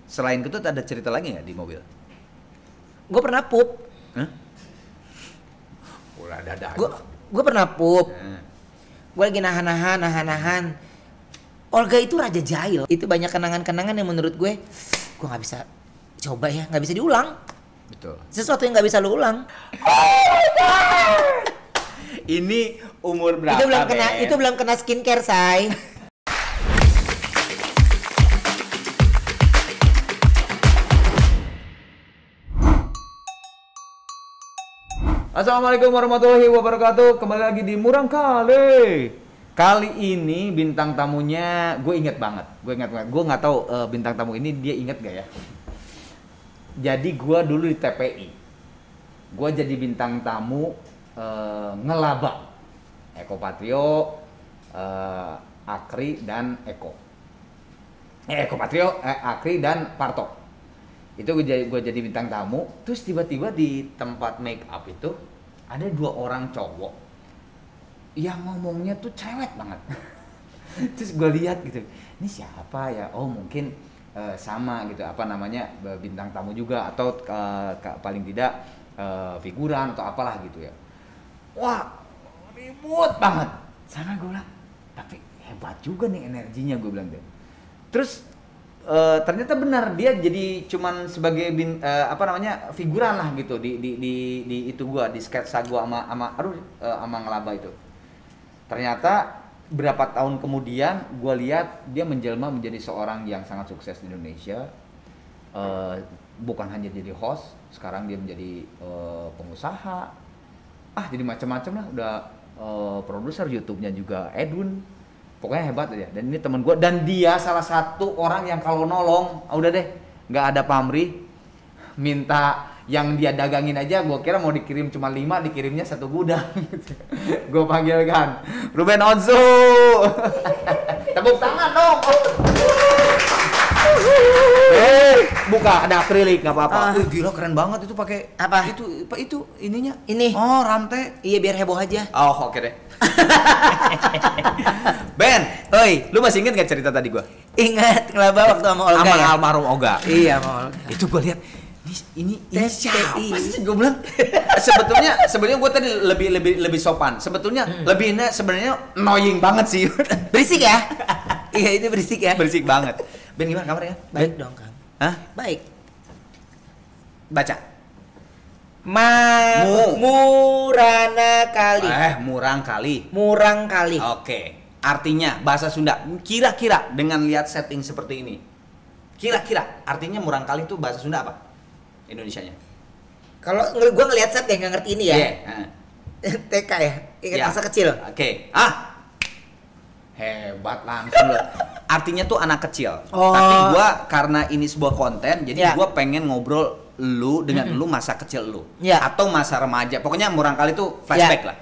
Selain Ketut ada cerita lagi nggak di mobil? Gue pernah pup. Hah? Ulah dadah. Gue pernah pup. Gue lagi nahan. Olga itu raja jahil. Itu banyak kenangan-kenangan yang menurut gue nggak bisa coba ya, nggak bisa diulang. Betul. Sesuatu yang nggak bisa lu ulang. Ini umur berapa? Itu belum kena skincare, say. Assalamualaikum warahmatullahi wabarakatuh. Kembali lagi di Murang Kali. Kali ini bintang tamunya gue inget banget. Gue nggak tahu bintang tamu ini dia inget gak ya. Jadi gue dulu di TPI. Gue jadi bintang tamu ngelaba Eko Patrio, Akri dan Eko Patrio, Akri dan Parto. Itu gue jadi bintang tamu. Terus tiba-tiba di tempat make up itu ada 2 orang cowok yang ngomongnya tuh cewek banget. Terus gue lihat gitu, ini siapa ya? Oh mungkin sama gitu, apa namanya, bintang tamu juga atau paling tidak figuran atau apalah gitu ya. Wah ribut banget. Sama gue bilang, tapi hebat juga nih energinya, gue bilang deh. Terus ternyata benar dia jadi cuman sebagai figuran lah gitu di itu gua, di sketsa gua sama ngelaba itu. Ternyata berapa tahun kemudian gua lihat dia menjelma menjadi seorang yang sangat sukses di Indonesia. Bukan hanya jadi host, sekarang dia menjadi pengusaha. Jadi macam-macam lah, udah produser YouTube-nya juga Edwin. Pokoknya hebat aja. Dan ini temen gue, dan dia salah satu orang yang kalau nolong, udah deh, nggak ada pamrih, minta yang dia dagangin aja. Gue kira mau dikirim cuma 5, dikirimnya 1 gudang. Gue panggilkan Ruben Onsu. Tepuk tangan dong. Buka, ada akrilik, nggak apa-apa. Gila keren banget itu pakai apa? Itu ininya. Ini. Oh, rantai. Iya, biar heboh aja. Oh, oke deh. Ben, oi, lu masih inget gak cerita tadi gua? Ingat, ngelaba waktu sama Olga ya? Almarhum Olga. Iya, sama Olga. Itu gua lihat, ini siapa sih? Gua bilang, sebetulnya gua tadi lebih sopan. Sebetulnya lebihnya sebenarnya annoying banget sih. Berisik ya? Iya, itu berisik ya? Berisik banget. Ben, gimana kabarnya? Baik dong, Kang. Hah? Baik. Baca. Murana kali. Murang kali. Oke. Oke. Artinya bahasa Sunda. Kira-kira dengan lihat setting seperti ini. Kira-kira artinya murang kali itu bahasa Sunda apa? Indonesianya. Kalau gua ngelihat set ya, nggak ngerti ini ya. Yeah. TK ya. Ingat masa kecil. Oke. Hebat langsung loh. Artinya tuh anak kecil. Oh. Tapi gua karena ini sebuah konten, jadi gua pengen ngobrol lu dengan lu masa kecil lu atau masa remaja, pokoknya murang kali itu flashback lah.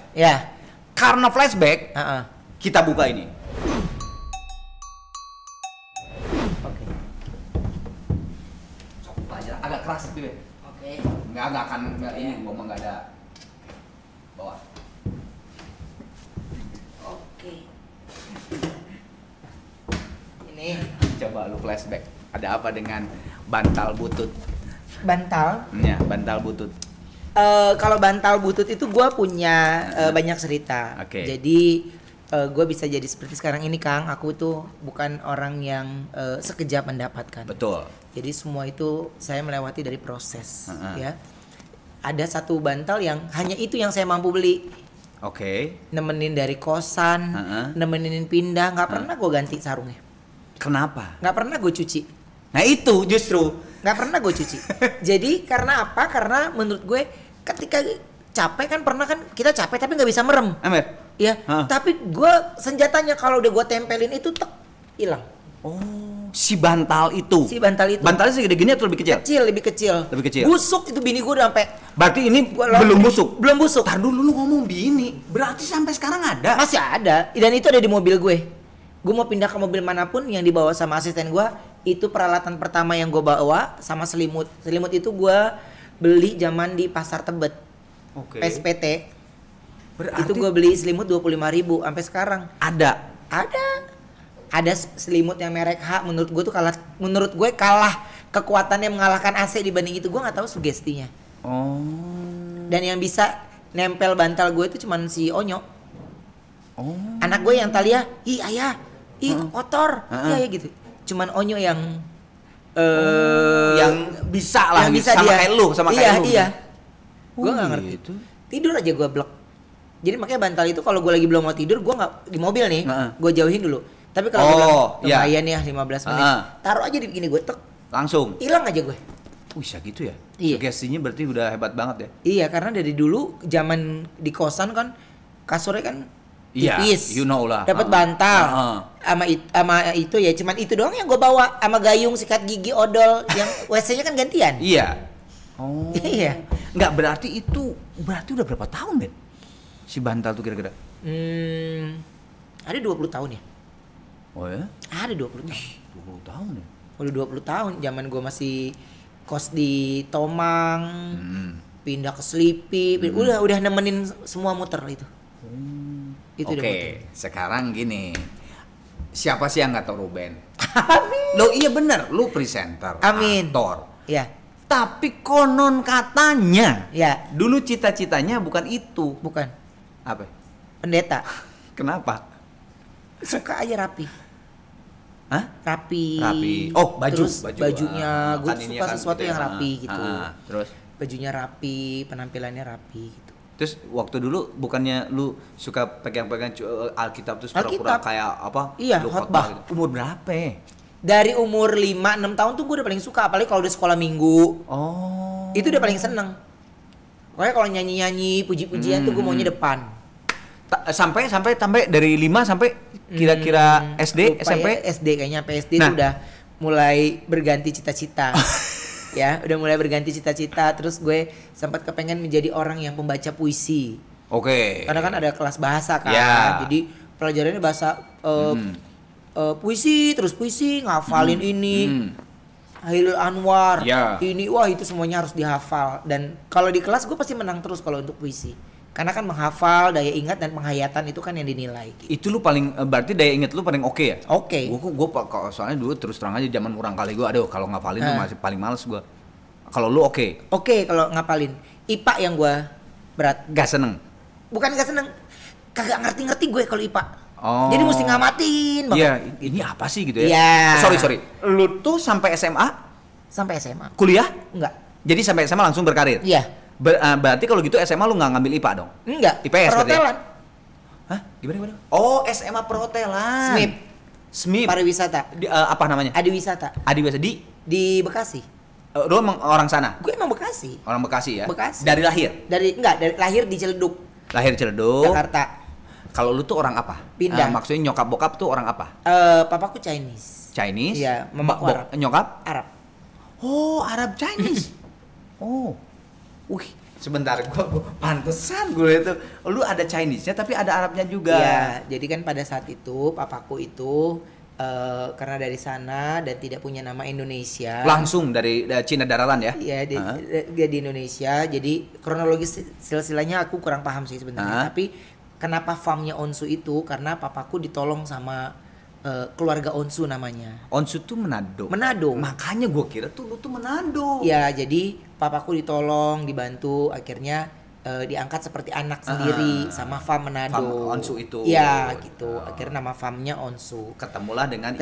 Karena flashback kita buka ini. Oke. Coba aja agak keras tapi Oke. nggak akan ini gua mah nggak ada bawa. Oke. Ini Coba lu flashback, ada apa dengan bantal butut? bantal. Ya, bantal butut. Kalau bantal butut itu gue punya banyak cerita. Oke. Jadi gue bisa jadi seperti sekarang ini, Kang. Aku tuh bukan orang yang sekejap mendapatkan. Betul. Jadi semua itu saya melewati dari proses. Ya. Ada satu bantal yang hanya itu yang saya mampu beli. Oke. Nemenin dari kosan, nemenin pindah, nggak pernah gue ganti sarungnya. Kenapa? Nggak pernah gue cuci. Nah itu justru Nggak pernah gue cuci. Jadi karena apa? Karena menurut gue ketika capek kan, pernah kan kita capek tapi nggak bisa merem. Amer. Ya. Tapi gue senjatanya kalau udah gue tempelin itu hilang. Oh, si bantal itu. Bantalnya segede gini atau lebih kecil? Lebih kecil. Busuk itu bini gue udah sampai. Berarti ini belum busuk. Belum busuk. Tar dulu lu ngomong bini. Berarti sampai sekarang ada. Masih ada. Dan itu ada di mobil gue. Gue mau pindah ke mobil manapun yang dibawa sama asisten gue, itu peralatan pertama yang gue bawa sama selimut. Selimut itu gue beli zaman di Pasar Tebet. Oke. PSPT. Berarti itu gue beli selimut 25.000 sampai sekarang. Ada selimut yang merek H, menurut gue kalah kekuatannya mengalahkan AC dibanding itu, gue nggak tahu sugestinya. Oh. Dan yang bisa nempel bantal gue itu cuman si Onyo. Oh. Anak gue yang Talia, ih ayah, ih kotor, iya ya gitu. Cuman Onyo yang yang bisa lah, yang gitu. bisa Sama dia. kayak lu, sama kayak lu. Iya. Oh, Gue nggak ngerti. gitu. Tidur aja gue blok. Jadi makanya bantal itu kalau gue lagi belum mau tidur, gue nggak di mobil nih, gue jauhin dulu. Tapi kalau gue bilang lumayan ya 15 menit, taruh aja di begini gue tek, langsung hilang aja gue. Bisa gitu ya? Iya. Sugestinya berarti udah hebat banget ya? Iya, karena dari dulu zaman di kosan kan kasurnya kan tipis, you know lah. dapat bantal, sama itu ya, cuman itu doang yang gue bawa, sama gayung sikat gigi odol, yang WC-nya kan gantian. Iya. Oh. Iya. Nggak berarti udah berapa tahun Ben? Si bantal tuh kira-kira? Ada 20 tahun ya? Oh ya? Ada 20 tahun. 20 tahun ya? Udah 20 tahun, zaman gue masih kos di Tomang, pindah ke Selipi, udah nemenin semua muter itu. Itu udah muter. Oke, sekarang gini. Siapa sih yang nggak tahu Ruben? Lo iya bener, lu presenter, aktor. Ya. Tapi konon katanya, Ya. dulu cita-citanya bukan itu. Bukan. Apa? Pendeta. Kenapa? Suka aja rapi. Hah? Rapi. Oh, Terus baju. bajunya, gue Kan ini suka kan sesuatu gitu yang ya. rapi gitu. Terus? Bajunya rapi, penampilannya rapi gitu. Terus waktu dulu bukannya lu suka pegang-pegang Alkitab terus pura-pura Alkitab. kayak apa? Iya, lu khotbah. gitu. Umur berapa? Dari umur 5-6 tahun tuh gue udah paling suka, apalagi kalau udah sekolah minggu. Oh. Itu udah paling seneng. Pokoknya kalau nyanyi-nyanyi, puji-pujian tuh gue maunya depan. Sampai dari 5 sampai kira-kira SD, Lupa SMP? ya, SD kayaknya, PSD tuh udah mulai berganti cita-cita. Ya, udah mulai berganti cita-cita. Terus gue sempat kepengen menjadi orang yang pembaca puisi. Oke. Karena kan ada kelas bahasa kan. Ya. Jadi pelajarannya bahasa puisi, terus puisi, ngafalin ini. Hairil Anwar. Ya. Ini wah itu semuanya harus dihafal. Dan kalau di kelas gue pasti menang terus kalau untuk puisi. Karena kan menghafal, daya ingat dan penghayatan itu kan yang dinilai. Itu lu paling berarti daya ingat lu paling oke ya? Oke. Gue soalnya dulu terus terang aja zaman kurang kali gue, aduh kalau ngafalin tuh masih paling males gue. Kalau lu oke? Oke kalau ngapalin. IPA yang gue berat. Gak seneng? Bukan gak seneng, kagak ngerti-ngerti gue kalau IPA. Oh. Jadi mesti ngamatin banget. Iya, ini apa sih gitu ya? Iya. Sorry. Lu tuh sampai SMA? Sampai SMA. Kuliah? Enggak. Jadi sampai SMA langsung berkarir? Iya. Berarti kalau gitu SMA lu nggak ngambil IPA dong? Enggak. IPS berarti ya? Perhotelan. Hah? Gimana? Oh, SMA perhotelan. SMIP. Pariwisata. Apa namanya? Adiwisata. Adiwisata Di Bekasi. Lu emang orang sana? Gue emang Bekasi. Orang Bekasi ya? Bekasi. Dari lahir? Dari lahir di Ciledug, Lahir Ciledug. Jakarta. Kalau lu tuh orang apa? Pindah. Maksudnya nyokap bokap tuh orang apa? Papaku Chinese. Chinese? Iya, mamaku Arab. Nyokap? Arab. Oh, Arab Chinese. Oh. Wih, sebentar gua pantesan gue itu. Lu ada Chinese-nya tapi ada Arabnya juga. Iya, jadi kan pada saat itu papaku itu karena dari sana dan tidak punya nama Indonesia. Langsung dari Cina daratan ya? Iya, dia di Indonesia. Jadi kronologis silsilahnya aku kurang paham sih sebenarnya. Tapi kenapa farmnya Onsu itu karena papaku ditolong sama keluarga Onsu namanya. Onsu tuh Manado. Manado. Makanya gue kira tuh lu tuh Manado. Ya, jadi papaku ditolong, dibantu, akhirnya diangkat seperti anak sendiri sama farm Manado. Farm Onsu itu. Iya, gitu. Akhirnya nama farmnya Onsu. Ketemulah dengan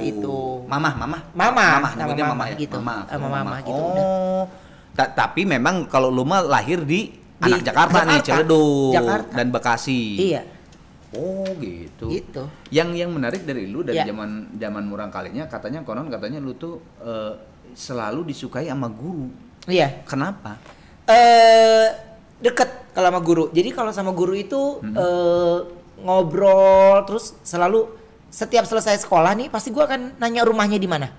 itu. Mama. Nama Nyebutnya mama ya? gitu. Mama gitu. Oh. Tapi memang kalau lu mah lahir di anak Jakarta nih, Ciledug Jakarta. dan Bekasi. Iya. Oh gitu. Gitu. Yang menarik dari lu dari Ya. zaman murang kalinya katanya lu tuh selalu disukai sama guru. Iya. Kenapa? Deket kalau sama guru. Jadi kalau sama guru itu ngobrol terus selalu setiap selesai sekolah nih pasti gue akan nanya rumahnya di mana.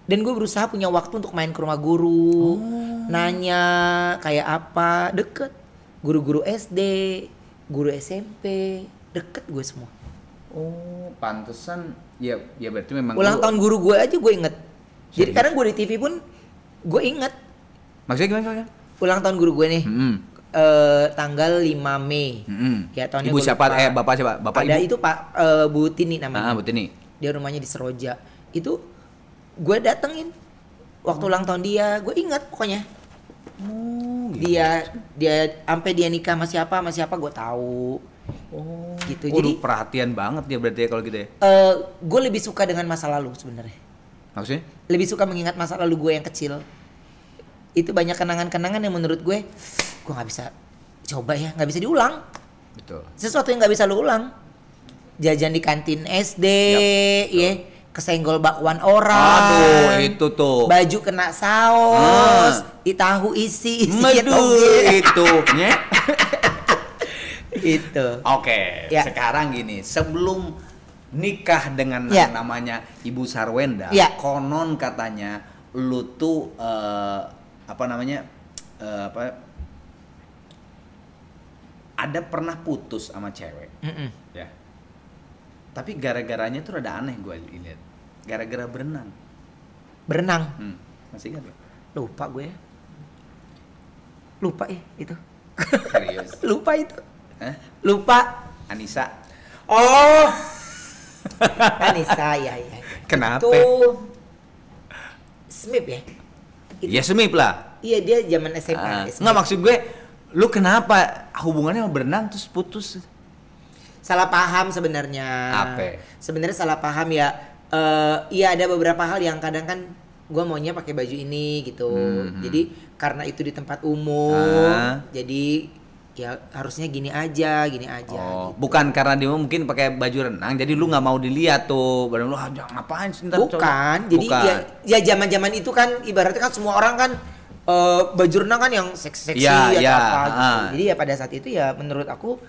Dan gue berusaha punya waktu untuk main ke rumah guru, nanya kayak apa, deket. Guru-guru SD, guru SMP, deket gue semua. Oh, pantesan ya berarti memang Ulang tahun guru gue aja gue inget. Jadi Serius? kadang gue di TV pun gue inget. Maksudnya gimana? Ulang tahun guru gue nih. Tanggal 5 Mei. Ya tahunnya Ibu gue siapa? lupa. Bapak siapa? Bapak Ada ibu? itu Pak Bu Tini namanya. Bu Tini. Dia rumahnya di Seroja. Itu gue datengin Waktu ulang tahun dia, gue ingat pokoknya. Gitu. Dia sampai dia nikah sama siapa gue tahu. Gitu. Jadi perhatian banget dia berarti ya kalau gitu ya. Gue lebih suka dengan masa lalu sebenarnya. Maksudnya? Lebih suka mengingat masa lalu gue yang kecil. Itu banyak kenangan-kenangan yang menurut gue nggak bisa coba ya, nggak bisa diulang. Betul. Sesuatu yang nggak bisa lu ulang. Jajan di kantin SD, ya, kesenggol bakwan orang. Aduh, itu tuh. Baju kena saus, di tahu isi itu. Itu. Oke, Ya. sekarang gini, sebelum nikah dengan Ya. namanya Ibu Sarwenda, Ya. konon katanya lu tuh ada pernah putus sama cewek, ya. Tapi gara-garanya tuh rada aneh gue lihat. Gara-gara berenang. Berenang. Masih ingat gak? Lupa gue. Lupa ya itu. Serius? Lupa itu. Hah? Lupa. Anissa? Oh. Anissa ya. Kenapa? Itu Smip ya? Ya semip lah. Iya dia zaman SMA. Nggak, maksud gue, lu kenapa hubungannya sama berenang terus putus? Salah paham sebenarnya. Apa? Sebenarnya salah paham ya. Iya ada beberapa hal yang kadang kan gue maunya pakai baju ini gitu. Jadi karena itu di tempat umum, jadi ya harusnya gini aja. Oh, gitu. Bukan karena dia mungkin pakai baju renang, jadi lu nggak mau dilihat tuh. Badan lu ngapain sih? Bukan. Jadi ya zaman-zaman itu kan ibaratnya kan semua orang kan baju renang kan yang seksi-seksi atau apa gitu. Jadi ya pada saat itu ya menurut aku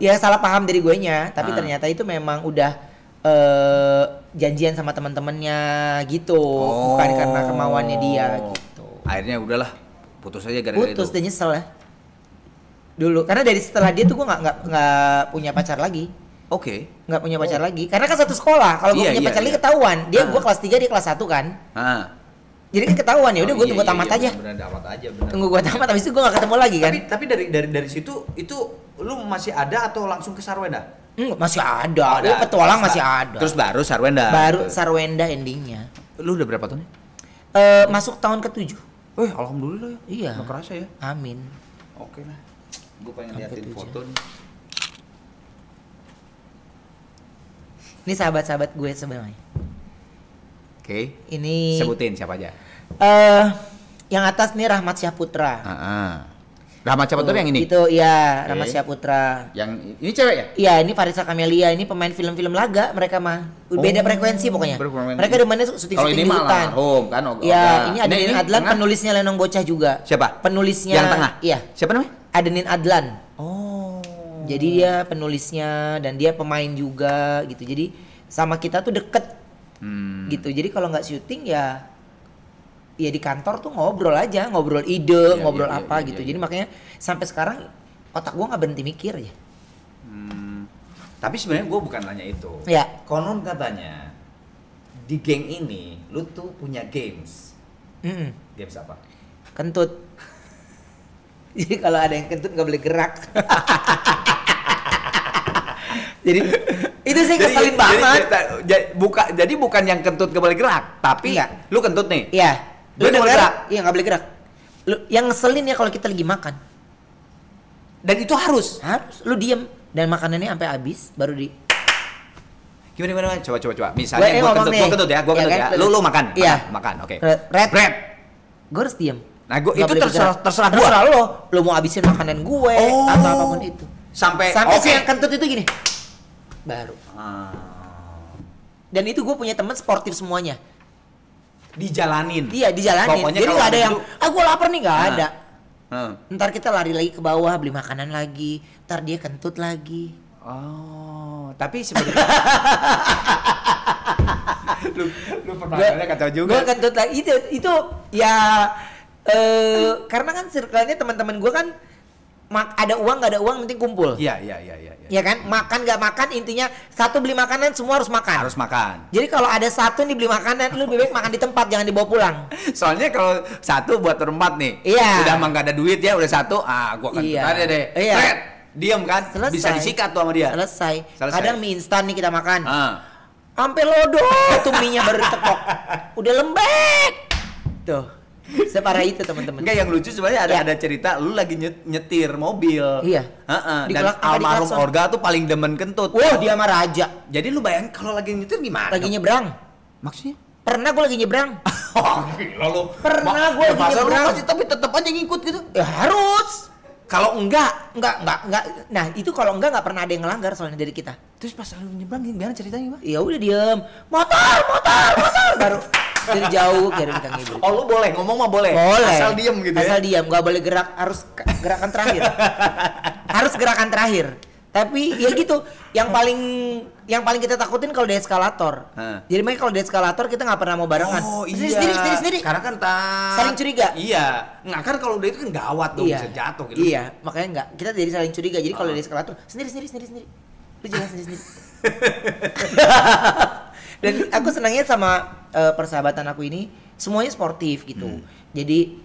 ya salah paham dari guenya, tapi ternyata itu memang udah janjian sama teman-temannya gitu, bukan karena kemauannya dia gitu. Akhirnya udahlah, putus aja gara-gara itu. Putus dan nyesel ya. Dulu karena dari setelah dia tuh gue nggak punya pacar lagi. Oke. Nggak punya pacar lagi karena kan satu sekolah. Kalau gue punya pacar lagi ketahuan. Dia gue kelas 3 dia kelas 1 kan. Jadi kan ketahuan ya udah gue tunggu tamat aja. Bener. Tunggu gue tamat habis itu gue gak ketemu lagi kan. Tapi dari situ itu lu masih ada atau langsung ke Sarwenda? Masih ada. Oh, petualang masih ada. Terus baru Sarwenda. Baru Sarwenda endingnya. Lu udah berapa tahun nih? Masuk tahun ke-7. Alhamdulillah ya. Iya. Nggak kerasa ya. Amin. Oke lah. Gue pengen liatin foto nih. Ini sahabat-sahabat gue sebenarnya. Oke. Ini Sebutin siapa aja. Yang atas nih Rahmat Syahputra. Rahmat Syahputra yang ini? Itu ya, Rahmat Syahputra. Yang ini cewek ya? Iya, ini Farisa Kamelia, ini pemain film-film laga mereka mah. Beda frekuensi pokoknya. Mereka demennya syuting-syuting di hutan. Kan? Iya, ini Adenin Adlan tengah? Penulisnya Lenong Bocah juga. Siapa? Penulisnya. Yang tengah? Iya. Siapa namanya? Adenin Adlan. Oh. Jadi dia penulisnya dan dia pemain juga gitu. Jadi sama kita tuh deket. Gitu. Jadi kalau nggak syuting ya di kantor tuh ngobrol aja, ngobrol ide, ngobrol apa gitu. Jadi makanya sampai sekarang otak gua nggak berhenti mikir ya. Tapi sebenarnya gua bukan nanya itu. Ya. Konon katanya di geng ini lu tuh punya games. Games apa? Kentut. Jadi kalau ada yang kentut nggak boleh gerak. Jadi itu sih keselin banget. Jadi bukan yang kentut gak boleh gerak, tapi lu kentut nih. Iya. Lu nggak boleh gerak. Iya nggak boleh gerak. Yang ngeselin ya kalau kita lagi makan. Dan itu harus. Lu diem dan makanannya sampai habis baru di. Gimana? Coba. Misalnya gua kentut ya. Lu makan. Iya. Makan. Oke. Red. Gua harus diem. Nah, itu terserah gua. Terserah lo. Lu mau habisin makanan gue atau apapun itu. Sampai si yang kentut itu gini. Baru. Dan itu gue punya teman sportif semuanya. Dijalanin. Iya, dijalanin. Pokoknya jadi nggak ada yang, itu... gue lapar nih, nggak ada. Ntar kita lari lagi ke bawah beli makanan lagi. Ntar dia kentut lagi. Oh, tapi sebenarnya lu permasalahannya kacau juga. Gue kentut lagi. Itu ya karena kan circle-nya teman-teman gue kan ada uang nggak ada uang penting kumpul. Iya. Ya kan, makan nggak makan intinya satu beli makanan semua harus makan. Harus makan. Jadi kalau ada satu nih beli makanan, lu lebih baik makan di tempat jangan dibawa pulang. Soalnya kalau satu buat berempat nih, udah emang gak ada duit ya, udah satu, gua kentut aja deh. Fred, diem kan, selesai. Bisa disikat tuh sama dia. Selesai. Kadang mie instan nih kita makan. Sampai lodo tuh mie-nya baru ditepok. Udah lembek. Tuh. Separah itu teman-teman. Enggak, yang lucu sebenarnya Ya. ada cerita lu lagi nyetir mobil. Iya. Heeh. Di Dan kelak- apa di almarhum klakson? Orga tuh paling demen kentut. Wah, dia mah raja. Jadi lu bayangin kalau lagi nyetir gimana? Lagi nyebrang. Maksudnya? Pernah gue lagi nyebrang. Oh, gila lu. Pernah gua lagi masa lu nyebrang. masih tapi tetap aja ngikut gitu. Ya harus. Kalau enggak, Enggak. Nah, itu kalau enggak pernah ada yang ngelanggar soalnya dari kita. terus pas lu nyebrang gimana ceritanya, Bang? Ya udah diem. Motor. Baru dari jauh kira kita ngibul. Oh, lu boleh ngomong mah boleh. Boleh. Asal diem gitu Asal ya. diam, nggak boleh gerak, harus gerakan terakhir. Harus gerakan terakhir. Tapi ya gitu, yang paling kita takutin kalau di eskalator. Hah. Jadi makanya kalau di eskalator kita nggak pernah mau barengan. Oh iya. Sendiri. Karena kan Saling curiga. Iya. Nggak kan kalau udah itu kan gawat dong, bisa jatuh gitu. Iya, makanya nggak. Kita jadi saling curiga. Jadi kalau di eskalator sendiri. Lu jalan sendiri. Dan aku senangnya sama persahabatan aku ini semuanya sportif gitu. Jadi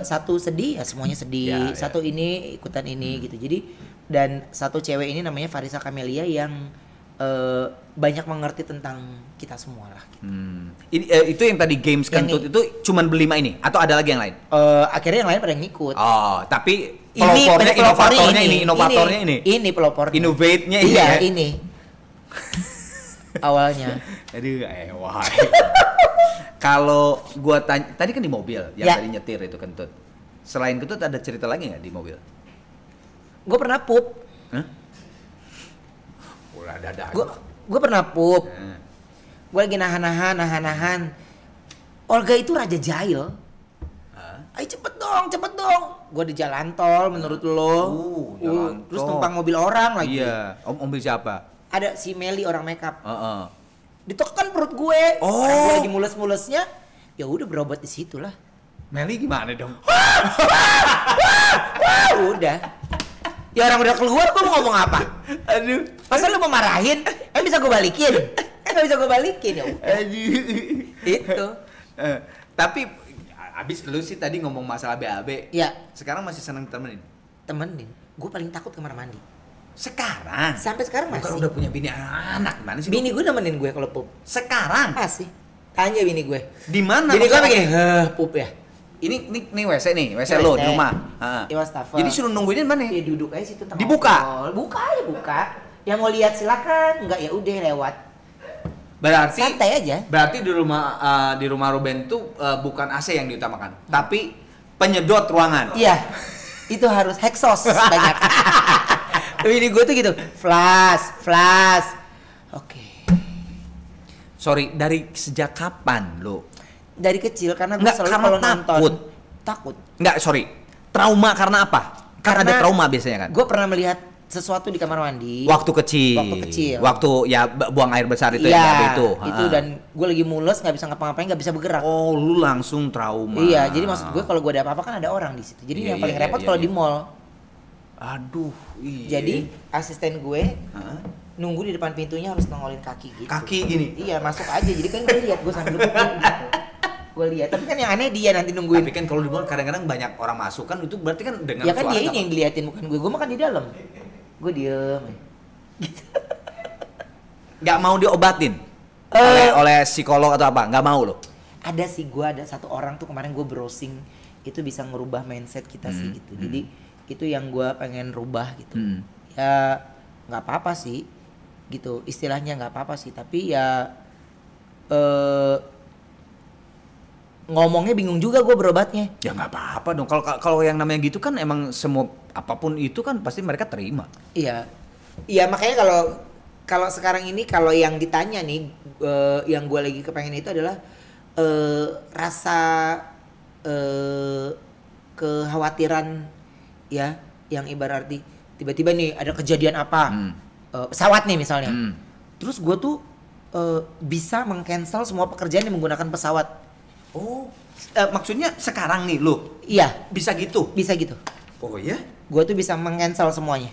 satu sedih ya semuanya sedih, Ya. satu ini ikutan ini gitu. Jadi dan satu cewek ini namanya Farisa Kamelia yang banyak mengerti tentang kita semua lah. Ini itu yang tadi games Yang kentut itu cuman berlima ini atau ada lagi yang lain? Akhirnya yang lain pada ngikut. Oh, tapi Ini pelopornya, pelopornya inovatornya ini. Ini pelopornya. Innovate-nya ini Iya, ya? ini. Awalnya. Aduh, wah. Kalau gua tanya, tadi kan di mobil yang Ya. tadi nyetir itu kentut. Selain kentut ada cerita lagi nggak di mobil? Gue pernah pup. Hah? Udah ada. Gue pernah pup. Nah. Gue lagi nahan. Olga itu raja jahil. Hah? Ayo cepet dong. Gue di jalan tol menurut lo. Jalan Terus tol. numpang mobil orang lagi. Iya, mobil siapa? Ada si Meli orang makeup. Heeh. Ditekan perut gue. Oh. Orang gue lagi mules-mulesnya. Ya udah berobat di situ lah. Meli gimana dong? Udah. Ya orang udah keluar gue mau ngomong apa? Aduh. Masa lu mau marahin? Bisa gue balikin? Nggak bisa gue balikin ya. udah. Aduh. Itu. Tapi abis lu sih tadi ngomong masalah BAB. Ya. Sekarang masih seneng temenin. Temenin. Gue paling takut kamar mandi. Sekarang. Sampai sekarang Bukan masih. udah punya bini anak gimana sih? Bini gue nemenin gue kalau pup. Sekarang. Masih. Tanya bini gue. Di mana? Bini gue maksudnya? begini, pup ya. Ini WC nih, WC lo di rumah. Heeh. Di wastafel. Jadi suruh nungguin di mana? Ya duduk aja situ tengah Dibuka? ngobrol. Buka. Yang mau lihat silakan, enggak ya udah lewat. Berarti Santai aja. Berarti di rumah Ruben tuh bukan AC yang diutamakan, tapi penyedot ruangan. Iya. Itu harus hexos banyak. Bini gue tuh gitu, flash. Oke. Sorry, dari sejak kapan lo? Dari kecil karena gue Nggak, selalu karena kalau takut. nonton takut. Enggak, sorry. Trauma karena apa? Karena ada trauma biasanya kan. Gue pernah melihat sesuatu di kamar mandi. Waktu kecil. Waktu ya buang air besar itu Iya, ya BAB itu. itu Ha. dan gue lagi mules nggak bisa ngapa-ngapain, nggak bisa bergerak. Oh, lu langsung trauma. Iya, jadi maksud gue kalau gue ada apa-apa kan ada orang di situ. Jadi Iya, yang paling iya, repot iya, kalau iya. di mall. Aduh, iya. Jadi asisten gue Hah? nunggu di depan pintunya harus nongolin kaki gitu. Kaki gini. Iya, masuk aja. Jadi kan gue lihat, gue sambil duduk gitu. Gue lihat. Tapi kan yang aneh dia nanti nungguin. Tapi kan kalau di mall kadang-kadang banyak orang masuk kan itu berarti kan dengan Ya kan suara dia nggak ini yang diliatin bukan gue. Gue makan di dalam. Gue diem. nggak mau diobatin Eh. oleh psikolog atau apa? Nggak mau lo? Ada sih, gue ada satu orang tuh kemarin gue browsing itu bisa ngerubah mindset kita sih gitu. Jadi itu yang gue pengen rubah gitu. Ya nggak apa-apa sih gitu, istilahnya nggak apa-apa sih. Tapi ya ngomongnya bingung juga gue berobatnya. Ya nggak apa-apa dong. Kalau yang namanya gitu kan emang semua apapun itu kan pasti mereka terima. Iya, iya makanya kalau sekarang ini kalau yang ditanya nih, yang gue lagi kepengen itu adalah rasa kekhawatiran ya, yang ibarat arti tiba-tiba nih ada kejadian apa, pesawat nih misalnya, terus gue tuh bisa mengcancel semua pekerjaan yang menggunakan pesawat. Oh, maksudnya sekarang nih lo Iya, bisa gitu? bisa gitu. Oh ya? Gue tuh bisa mengcancel semuanya.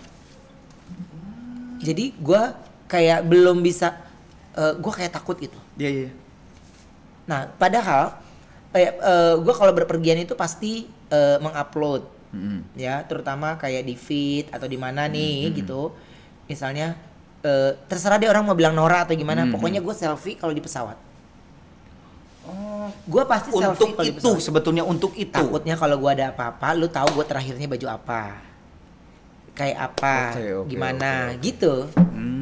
Jadi gue kayak belum bisa, gue kayak takut gitu. Iya. Nah, padahal gue kalau berpergian itu pasti mengupload, ya, terutama kayak di feed atau di mana nih gitu. Misalnya terserah deh orang mau bilang Nora atau gimana, pokoknya gue selfie kalau di pesawat. Gue pasti selfie Untuk kalau di itu pesawat. sebetulnya untuk itu. Takutnya kalau gue ada apa-apa, lu tahu gue terakhirnya baju apa, kayak apa, Oke, gimana, oke. gitu.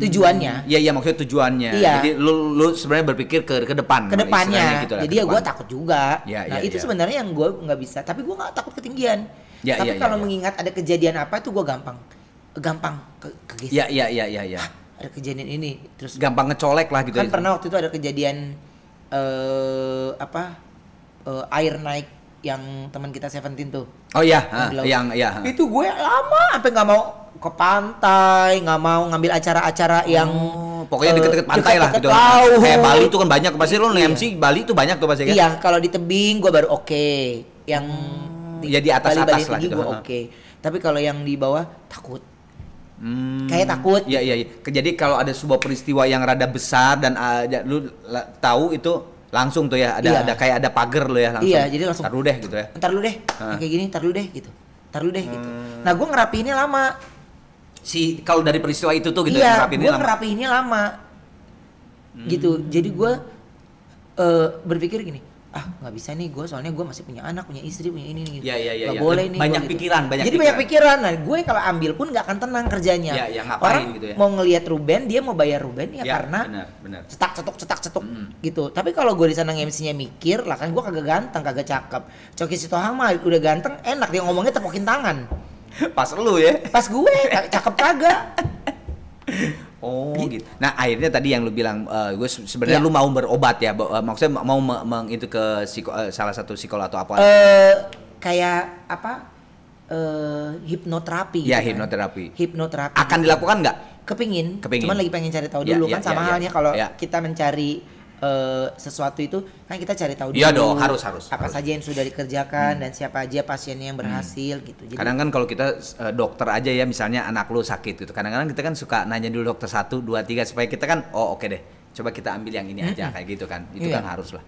Tujuannya. Iya iya maksudnya tujuannya. Iya. Jadi lu sebenarnya berpikir ke depan. Ke depannya. Gitu lah, Jadi ke ya gue depan. takut juga. Ya, Nah ya, itu ya. sebenarnya yang gue nggak bisa. Tapi gue nggak takut ketinggian. Ya, Tapi ya, ya, kalau ya. mengingat ada kejadian apa itu gue gampang kegeser. Iya iya iya iya iya. Ada kejadian ini. Terus Gampang ngecolek lah gitu kan ya. pernah waktu itu ada kejadian air naik yang teman kita Seventeen tuh. Oh iya, Di laut. yang iya. Itu gue lama sampai nggak mau ke pantai, nggak mau ngambil acara-acara yang Pokoknya deket-deket pantai lah deket-deket gitu. laut. Kayak Bali tuh kan banyak pasti lu Iya. MC Bali tuh banyak tuh pasti kan. Iya, kalau di tebing gue baru oke. Yang ya di atas-atas Bali-Bali lah tinggi gitu, gue ha. oke. Tapi kalau yang di bawah takut. Hmm. Kayak takut. Iya iya iya. Jadi kalau ada sebuah peristiwa yang rada besar dan lu tahu itu langsung tuh ya Iya. ada kayak ada pagar lo ya langsung. Iya, jadi langsung. Taruh deh gitu ya. Ntar lu deh, Ha. yang kayak gini, ntar lu deh gitu. Ntar lu deh gitu. Nah, gue ngerapiinnya lama. Si kalau dari peristiwa itu tuh gitu Iya, ngerapinnya gue lama. ngerapiinnya lama. Gitu. Jadi gue berpikir gini, nggak bisa nih gue, soalnya gue masih punya anak, punya istri, punya ini gitu. Iya, iya, iya, Nggak iya. boleh nih. Banyak gua gitu. pikiran, banyak Jadi banyak pikiran. Nah, gue kalau ambil pun nggak akan tenang kerjanya. Iya, iya, ngapain Orang gitu ya. mau ngelihat Ruben, dia mau bayar Ruben ya Iya, karena benar. cetak cetuk gitu. Tapi kalau gue di sana MC-nya mikir, lah kan gue kagak ganteng, kagak cakep. Coki Sitohang mah udah ganteng, enak dia ngomongnya tepokin tangan. Pas lu ya. Pas gue cakep kagak. Oh gitu. Nah akhirnya tadi yang lu bilang, gue sebenarnya Iya. lu mau berobat ya, maksudnya mau itu ke salah satu psikolog atau apa? Kayak apa? Hipnoterapi. Ya, gitu kan. hipnoterapi. Hipnoterapi. Akan gitu. dilakukan nggak? Kepingin. Kepingin. Cuman lagi pengen cari tahu Ya, dulu ya, kan sama ya, ya. halnya kalau Ya. kita mencari sesuatu itu kan kita cari tahu dulu. Iya dong, harus. Apa harus. saja yang sudah dikerjakan dan siapa aja pasiennya yang berhasil gitu. Jadi Kadang kan kalau kita dokter aja ya, misalnya anak lu sakit gitu. Kadang-kadang kita kan suka nanya dulu dokter 1, 2, 3 supaya kita kan oke deh. Coba kita ambil yang ini aja kayak gitu kan. Itu Iya. kan harus lah.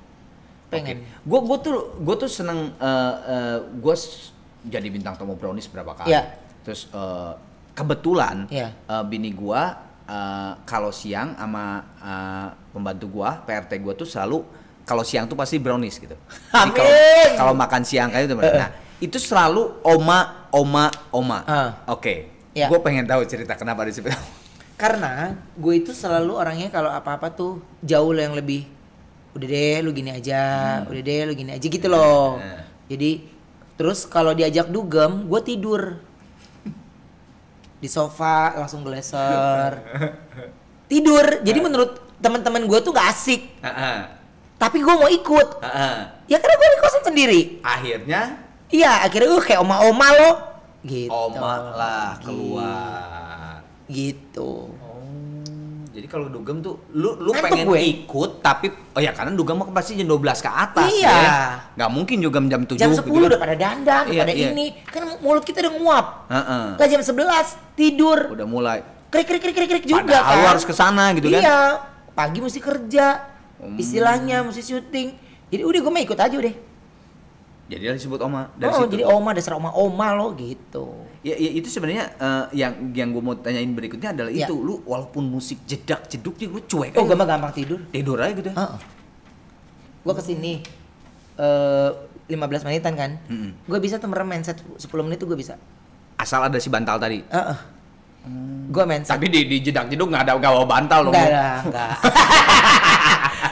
pengen. Gue tuh seneng gue jadi bintang tamu Brownies berapa kali. Iya. Terus kebetulan Iya. bini gue kalau siang sama pembantu gue, PRT gue tuh selalu kalau siang tuh pasti Brownies gitu. Jadi Amin. kalau makan siang kayak itu, nah itu selalu oma. Oke. Iya. Gue pengen tahu cerita kenapa disebut. Karena gue itu selalu orangnya kalau apa-apa tuh jauh lo yang lebih udah deh lu gini aja, udah deh lu gini aja gitu loh. Jadi terus kalau diajak dugem, gue tidur di sofa langsung geleser tidur. Jadi menurut teman-teman gue tuh gak asik, tapi gue mau ikut ya karena gue di kosan sendiri. Akhirnya Iya akhirnya kayak oma-oma lo gitu. oma lah keluar. Gitu. Jadi kalau dugem tuh lu Ngantuk pengen gue. ikut tapi karena dugem mah pasti jam 12 ke atas Iya. ya. Nggak mungkin juga jam 7 Jam 10 gitu kan. udah pada dandan, Iya, pada iya. ini. Kan mulut kita udah nguap. Heeh. Lah jam 11 tidur. Udah mulai. Krik juga Padahal kan. lu harus kesana gitu kan. Iya. Pagi mesti kerja. Istilahnya mesti syuting. Jadi udah gue mah ikut aja deh. Jadi dia disebut oma dari Oh, situ. jadi oma dasar oma lo gitu. Ya itu sebenarnya yang gue mau tanyain berikutnya adalah Iya. itu lu walaupun musik jedak-jeduk lu cuek Oh, aja. gue mah gampang tidur. Tidur aja gitu ya. Heeh. Gue kesini 15 menitan kan. Gue bisa tuh merem mindset 10 menit tuh gue bisa. Asal ada si bantal tadi. Heeh. Gue mindset. Tapi di jedak-jeduk nggak ada bawa bantal dong. Enggak lah, enggak.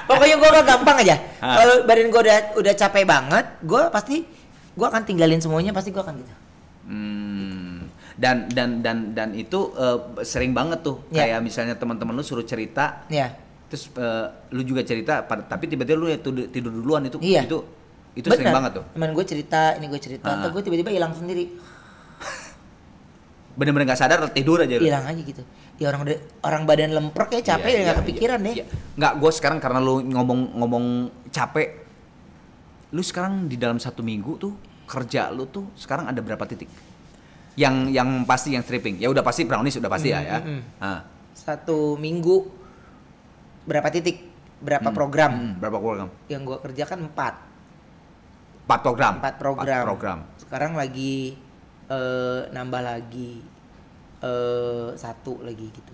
Pokoknya gue mah gampang aja. Kalau badan gue udah capek banget, gue akan tinggalin semuanya, pasti gue akan gitu. Dan itu sering banget tuh Ya. kayak misalnya teman-teman lu suruh cerita Ya. terus lu juga cerita tapi tiba-tiba lu tidur duluan itu Iya. itu sering Bener. banget tuh. Temen gue cerita, ini gue cerita, atau gue tiba-tiba hilang sendiri, Bener-bener nggak sadar tidur aja lu. hilang aja gitu. Ya orang badan lemprek ya capek ya nggak kepikiran deh. Nggak, gue sekarang karena lu ngomong capek, lu sekarang di dalam 1 minggu tuh kerja lu tuh sekarang ada berapa titik? Yang pasti yang stripping, ya udah pasti Brownies udah pasti ya. Ah. 1 minggu berapa titik, berapa program? Berapa program? Yang gue kerjakan 4 4 program. 4 program. 4 program. Sekarang lagi nambah lagi 1 lagi gitu.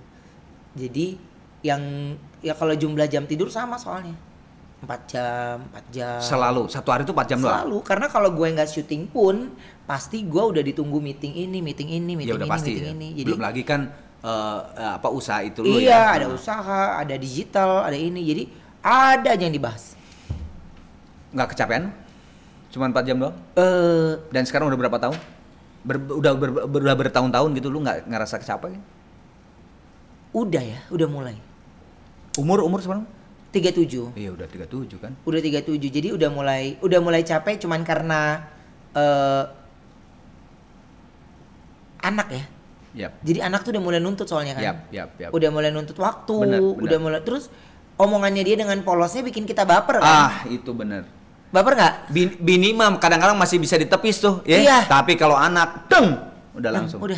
Jadi yang ya kalau jumlah jam tidur sama soalnya. 4 jam, 4 jam. Selalu, satu hari itu 4 jam doang? Selalu, karena kalau gue nggak syuting pun pasti gue udah ditunggu meeting ini, meeting ini, Ya meeting udah ini, pasti meeting ya. ini. Jadi Belum lagi kan apa usaha itu lu iya, ya. ada usaha, ada digital, ada ini. Jadi ada aja yang dibahas. Nggak kecapean? Cuman 4 jam doang? Dan sekarang udah berapa tahun? Udah bertahun-tahun gitu lu nggak ngerasa capek? Udah ya, udah mulai. Umur sekarang? 37. Iya udah 37 kan. Udah 37. Jadi udah mulai capek cuman karena anak ya. Yap. Jadi anak tuh udah mulai nuntut soalnya kan. Yap. Udah mulai nuntut waktu, Bener. udah mulai terus omongannya dia dengan polosnya bikin kita baper kan. Ah, itu bener. Baper nggak? Bini mah kadang-kadang masih bisa ditepis tuh, ya. Iya. Tapi kalau anak, deng, udah langsung. Udah.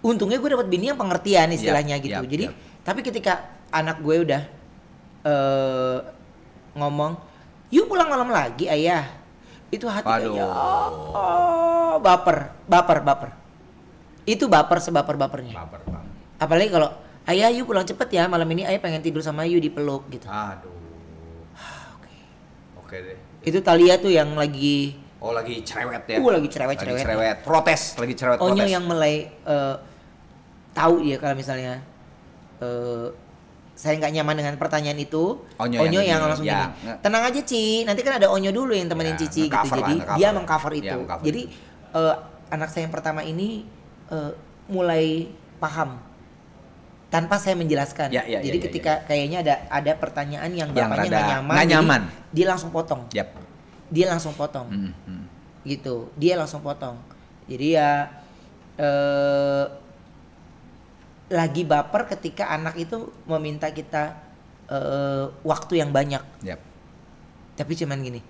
Untungnya gue dapat bini yang pengertian istilahnya Yap, gitu. yap, Jadi yap. tapi ketika anak gue udah ngomong, "Yuk pulang malam lagi, Ayah." Itu hati Aduh. kayak baper. Itu baper sebaper-bapernya. Baper banget. Apalagi kalau, "Ayah, yuk pulang cepet ya, malam ini Ayah pengen tidur sama Ayu dipeluk," gitu. Aduh. Oke deh. Itu Thalia tuh yang lagi Oh lagi cerewet ya? lagi cerewet. Lagi cerewet Onyo protes. yang mulai tahu ya kalau misalnya saya nggak nyaman dengan pertanyaan itu, Onyo Onyo yang yang ini, langsung ya. gini, tenang aja Ci, nanti kan ada Onyo dulu yang temenin Ya, Cici gitu. nge-cover lah, Jadi nge-cover. dia mengcover Ya, itu. meng-cover. Jadi anak saya yang pertama ini mulai paham tanpa saya menjelaskan. Ya, Jadi ketika kayaknya ada pertanyaan yang Yang bapaknya rada nggak nggak jadi nyaman. dia langsung potong. Yap. Dia langsung potong. Gitu, dia langsung potong. Jadi ya lagi baper ketika anak itu meminta kita waktu yang banyak. Yap. Tapi cuman gini,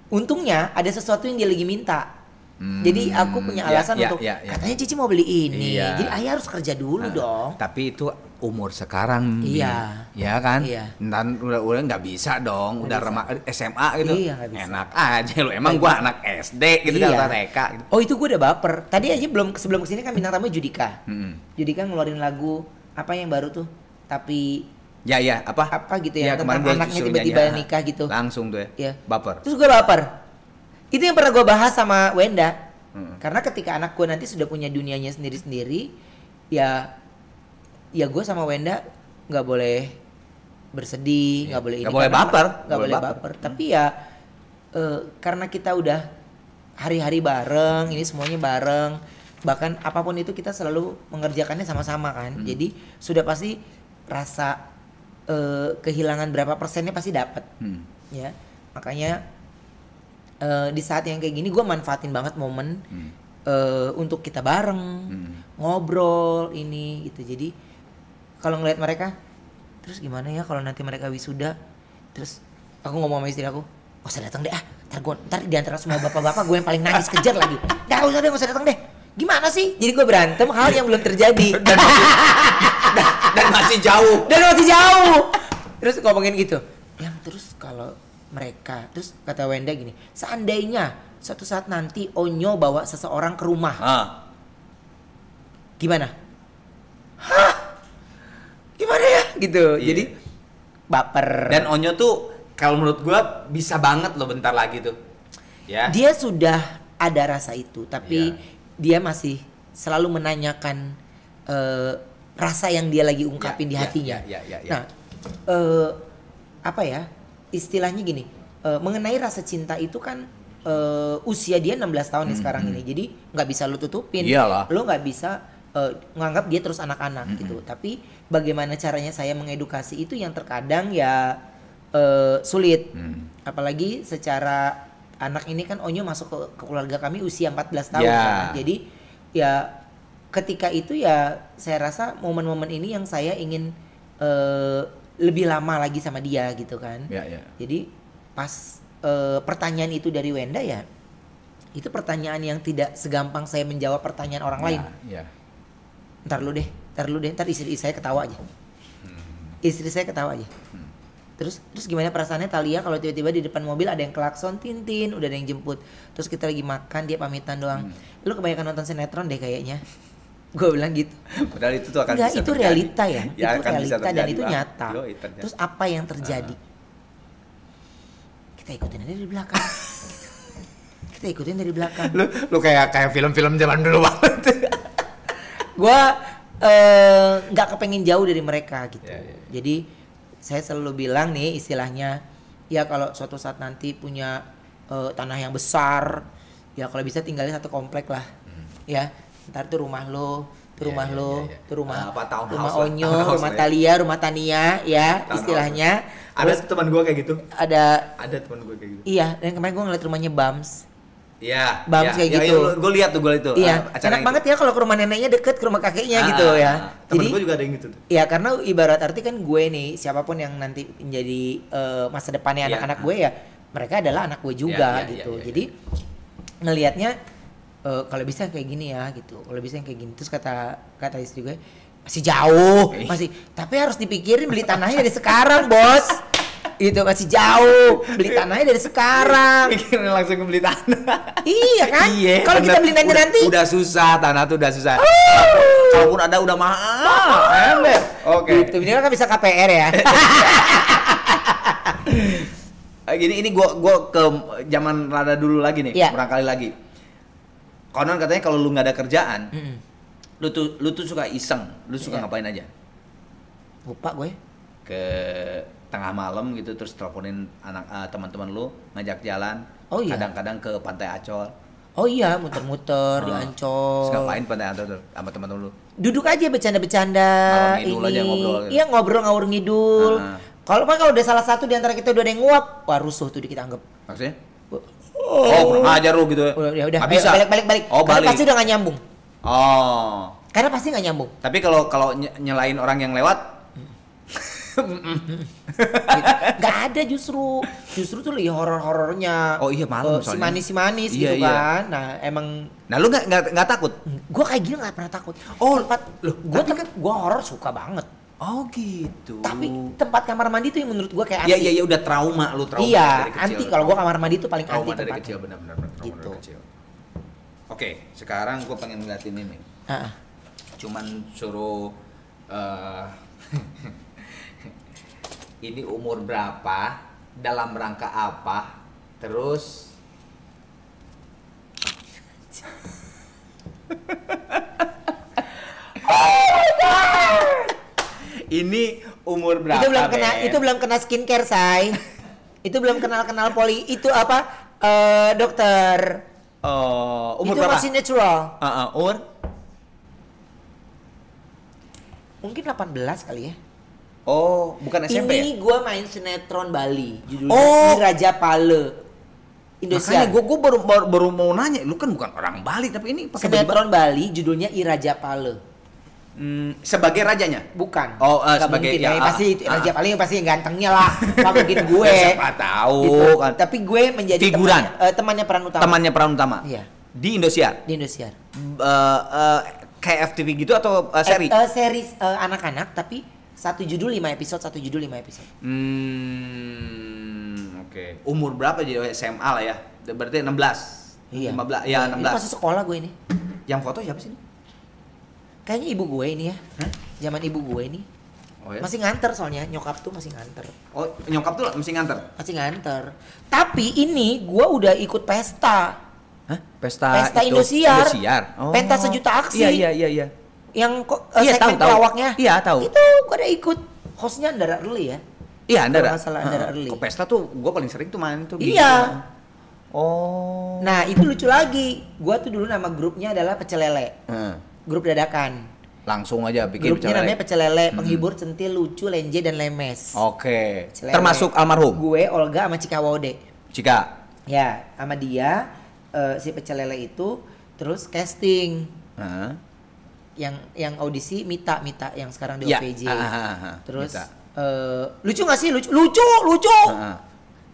untungnya ada sesuatu yang dia lagi minta. Jadi aku punya alasan untuk katanya Cici mau beli ini. Iya. Jadi ayah harus kerja dulu dong. Tapi itu umur sekarang. Iya. Ya kan? Iya. Dan udah nggak bisa dong. Udah SMA gitu. Iya, nggak bisa. Enak aja lo. Emang Nggak gua bisa. anak SD gitu Iya. kan TK gitu. Oh itu gue udah baper. Tadi aja sebelum kesini kan bintang tamu Judika. Mm-mm. Judika ngeluarin lagu apa yang baru tuh? Tapi Ya apa? apa gitu ya, tentang gua anaknya disuruh tiba-tiba nyanyi. nikah gitu. Langsung tuh ya. Iya. Baper. Terus gue baper. Itu yang pernah gue bahas sama Wenda. Mm. Karena ketika anak gue nanti sudah punya dunianya sendiri-sendiri, ya gue sama Wenda nggak boleh bersedih, nggak boleh ini. Nggak boleh karena baper. nggak boleh baper. Tapi ya karena kita udah hari-hari bareng, ini semuanya bareng, bahkan apapun itu kita selalu mengerjakannya sama-sama kan. Jadi sudah pasti rasa kehilangan berapa persennya pasti dapat. Ya, makanya di saat yang kayak gini gue manfaatin banget momen untuk kita bareng ngobrol ini gitu. Jadi kalau ngeliat mereka, terus gimana ya kalau nanti mereka wisuda, terus aku ngomong sama istri aku, gak usah datang deh ntar di antara semua bapak-bapak gue yang paling nangis kejar lagi. Gak usah datang deh. Gimana sih? Jadi gue berantem hal yang belum terjadi. Dan masih jauh. Terus ngomongin gitu. Yang terus kalau mereka, terus kata Wenda gini, seandainya suatu saat nanti Onyo bawa seseorang ke rumah, gimana? Hah? Gimana ya? Gitu. Iya. Jadi baper. Dan Onyo tuh kalau menurut gua bisa banget loh bentar lagi tuh. Ya. Dia sudah ada rasa itu, tapi dia masih selalu menanyakan rasa yang dia lagi ungkapin di hatinya. Ya. Nah, apa ya? Istilahnya gini, mengenai rasa cinta itu kan usia dia 16 tahun nih sekarang ini, jadi nggak bisa lu tutupin. Iyalah. Lu nggak bisa nganggap dia terus anak-anak gitu. Tapi bagaimana caranya saya mengedukasi itu yang terkadang ya sulit. Apalagi secara anak ini kan Onyo masuk ke keluarga kami usia 14 tahun kan. Jadi ya ketika itu ya saya rasa momen-momen ini yang saya ingin lebih lama lagi sama dia gitu kan. Jadi pas pertanyaan itu dari Wenda ya, itu pertanyaan yang tidak segampang saya menjawab pertanyaan orang lain. Ntar lu deh, ntar istri saya ketawa aja. Istri saya ketawa aja. Terus gimana perasaannya Thalia kalau tiba-tiba di depan mobil ada yang klakson Tintin, udah ada yang jemput. Terus kita lagi makan, dia pamitan doang. Lu kebanyakan nonton sinetron deh kayaknya. Gue bilang gitu. Padahal itu tuh akan Enggak, bisa itu terjadi. realita ya. Itu akan bisa realita dan terjadi, itu Bang. nyata. Terjadi. Terus apa yang terjadi? kita ikutin aja dari belakang. Kita ikutin dari belakang. Lu kayak film-film zaman dulu banget. Gua nggak kepengen jauh dari mereka gitu. Jadi saya selalu bilang nih istilahnya, ya kalau suatu saat nanti punya tanah yang besar, ya kalau bisa tinggalnya satu komplek lah. Ya, ntar tuh rumah lo, tuh rumah lo, tuh rumah rumah Onyo, rumah Talia, rumah Tania, ya istilahnya. Ada teman gua kayak gitu. Ada teman gua kayak gitu. Iya, dan kemarin gua ngeliat rumahnya Bams. Iya. Bams kayak gitu. Gue lihat tuh itu. Iya, enak banget ya kalau ke rumah neneknya deket, ke rumah kakeknya gitu ya. Temen Jadi gue juga ada yang gitu tuh. iya, karena ibarat arti kan gue nih, siapapun yang nanti menjadi masa depannya anak-anak gue ya, mereka adalah anak gue juga gitu. Jadi ngelihatnya kalau bisa kayak gini ya gitu. Kalau bisa yang kayak gini, terus kata istri gue masih jauh, tapi harus dipikirin beli tanahnya dari sekarang, Bos. Itu masih jauh, beli tanahnya dari sekarang. Mikirin langsung beli tanah. Iya kan? Kalau kita beli nanti udah susah, tanah tuh udah susah. Kalaupun ada udah mahal. Oke. Itu ini kan bisa KPR ya. Gini, ini gua ke zaman rada dulu lagi nih, barangkali lagi. Konon katanya kalau lu nggak ada kerjaan, lu tuh suka iseng, lu suka ngapain aja? Lupa gue. Ke tengah malam gitu, terus teleponin teman-teman lu ngajak jalan. Kadang-kadang ke Pantai Ancol. Oh iya, muter-muter di Ancol. Terus ngapain Pantai Ancol tuh sama teman-teman lu? Duduk aja bercanda-bercanda. Ngalor ngidul aja ngobrol. Iya, ngobrol ngawur ngidul. Kalau udah salah satu di antara kita udah ada yang nguap, wah rusuh tuh kita anggap. Maksudnya? Kurang ajar lu gitu ya. Udah, bisa. Balik. Karena pasti udah gak nyambung. Karena pasti gak nyambung. Tapi kalau nyelain orang yang lewat, Gak ada justru tuh lagi horor-horornya. Oh iya, malam si manis iya, gitu kan. Nah emang. Nah lu nggak takut? Gue kayak gini nggak pernah takut. Gue horor suka banget. Oh gitu. Tapi tempat kamar mandi tuh yang menurut gue kayak anti. Iya udah trauma dari kecil. Anti. Kalau gue kamar mandi tuh paling trauma anti dari kecil, benar-benar gitu. Dari kecil. Oke, sekarang gue pengen ngeliatin ini. Cuman suruh ini umur berapa, dalam rangka apa, terus ini umur berapa? Itu belum kena skincare, say. Itu belum kenal poli. Itu apa? Dokter. Umur itu berapa? Masih natural. Umur? Mungkin 18 kali ya. Oh, bukan SMP. Ini gue main sinetron Bali, judulnya Raja Pale. Indosiar. Makanya gue baru mau nanya, lu kan bukan orang Bali tapi ini pakai sinetron Bali judulnya Iraja Pale. Sebagai rajanya? Bukan. Sebagai mungkin, pasti Raja Pale pasti yang gantengnya lah. Gak mungkin gue. Siapa tahu gitu. kan. Tapi gue menjadi figuran. Temannya peran utama. Temannya peran utama. Iya. Di Indosiar. Kayak FTV gitu atau seri? Series anak-anak tapi satu judul 5 episode. Oke. Umur berapa jadi SMA lah ya? Berarti 16. Iya. 15. Ya 16. Ini masih sekolah gue ini. Yang foto siapa sih? Kayaknya ibu gue ini ya. Zaman ibu gue ini. Oh, ya? Masih nganter soalnya, nyokap tuh masih nganter. Oh, nyokap tuh masih nganter? Masih nganter. Tapi ini gue udah ikut pesta. Hah? Pesta Indosiar. Oh. Pentas sejuta aksi. Iya. Yang segmen pelawaknya. Iya, tahu. Itu gue udah ikut. Hostnya Andara Early ya. Iya, Andara. Kalau nggak salah Andara Early. Kok pesta tuh gue paling sering tuh main tuh. Iya. Oh. Nah, itu lucu lagi. Gue tuh dulu nama grupnya adalah Pecel Lele. Grup dadakan. Langsung aja bikin grupnya namanya Pecel Lele, penghibur centil, lucu, lenje dan lemes. Oke. Termasuk almarhum. Gue, Olga sama Cika Wode. Cika. Ya, sama dia si Pecel Lele itu terus casting. Yang audisi Mita yang sekarang di OVJ. Terus lucu nggak sih? Lucu.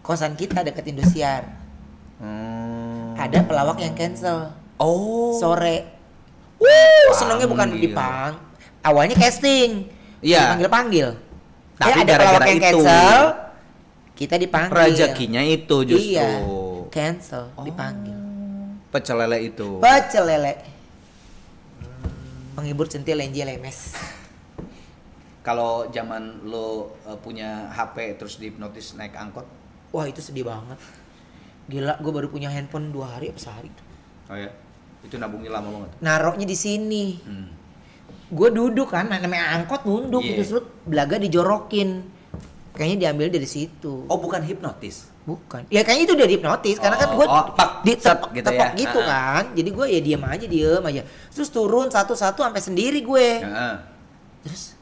Kosan kita deket Indosiar. Ada pelawak yang cancel. Sore. Senangnya bukan awalnya casting. Iya. Dipanggil. Tapi ada pelawak yang cancel. Kita dipanggil. Rezekinya itu justru. Iya. Cancel, dipanggil. Pecel Lele itu. Pecel Lele. Penghibur centil, lenje, lemes. Kalau zaman lo punya HP terus dihipnotis naik angkot, Wah itu sedih banget. Gila, gue baru punya handphone 2 hari apa sehari tuh. Oh ya, itu nabungnya lama banget. Naroknya di sini. Gue duduk kan, namanya angkot nunduk Iya. gitu, belaga dijorokin. Kayaknya diambil dari situ. Oh bukan hipnotis? Bukan. Ya kayaknya itu udah hipnotis karena kan gue Set gitu ya. gitu kan. Jadi gue ya diem aja. Terus turun satu-satu sampai sendiri gue. Terus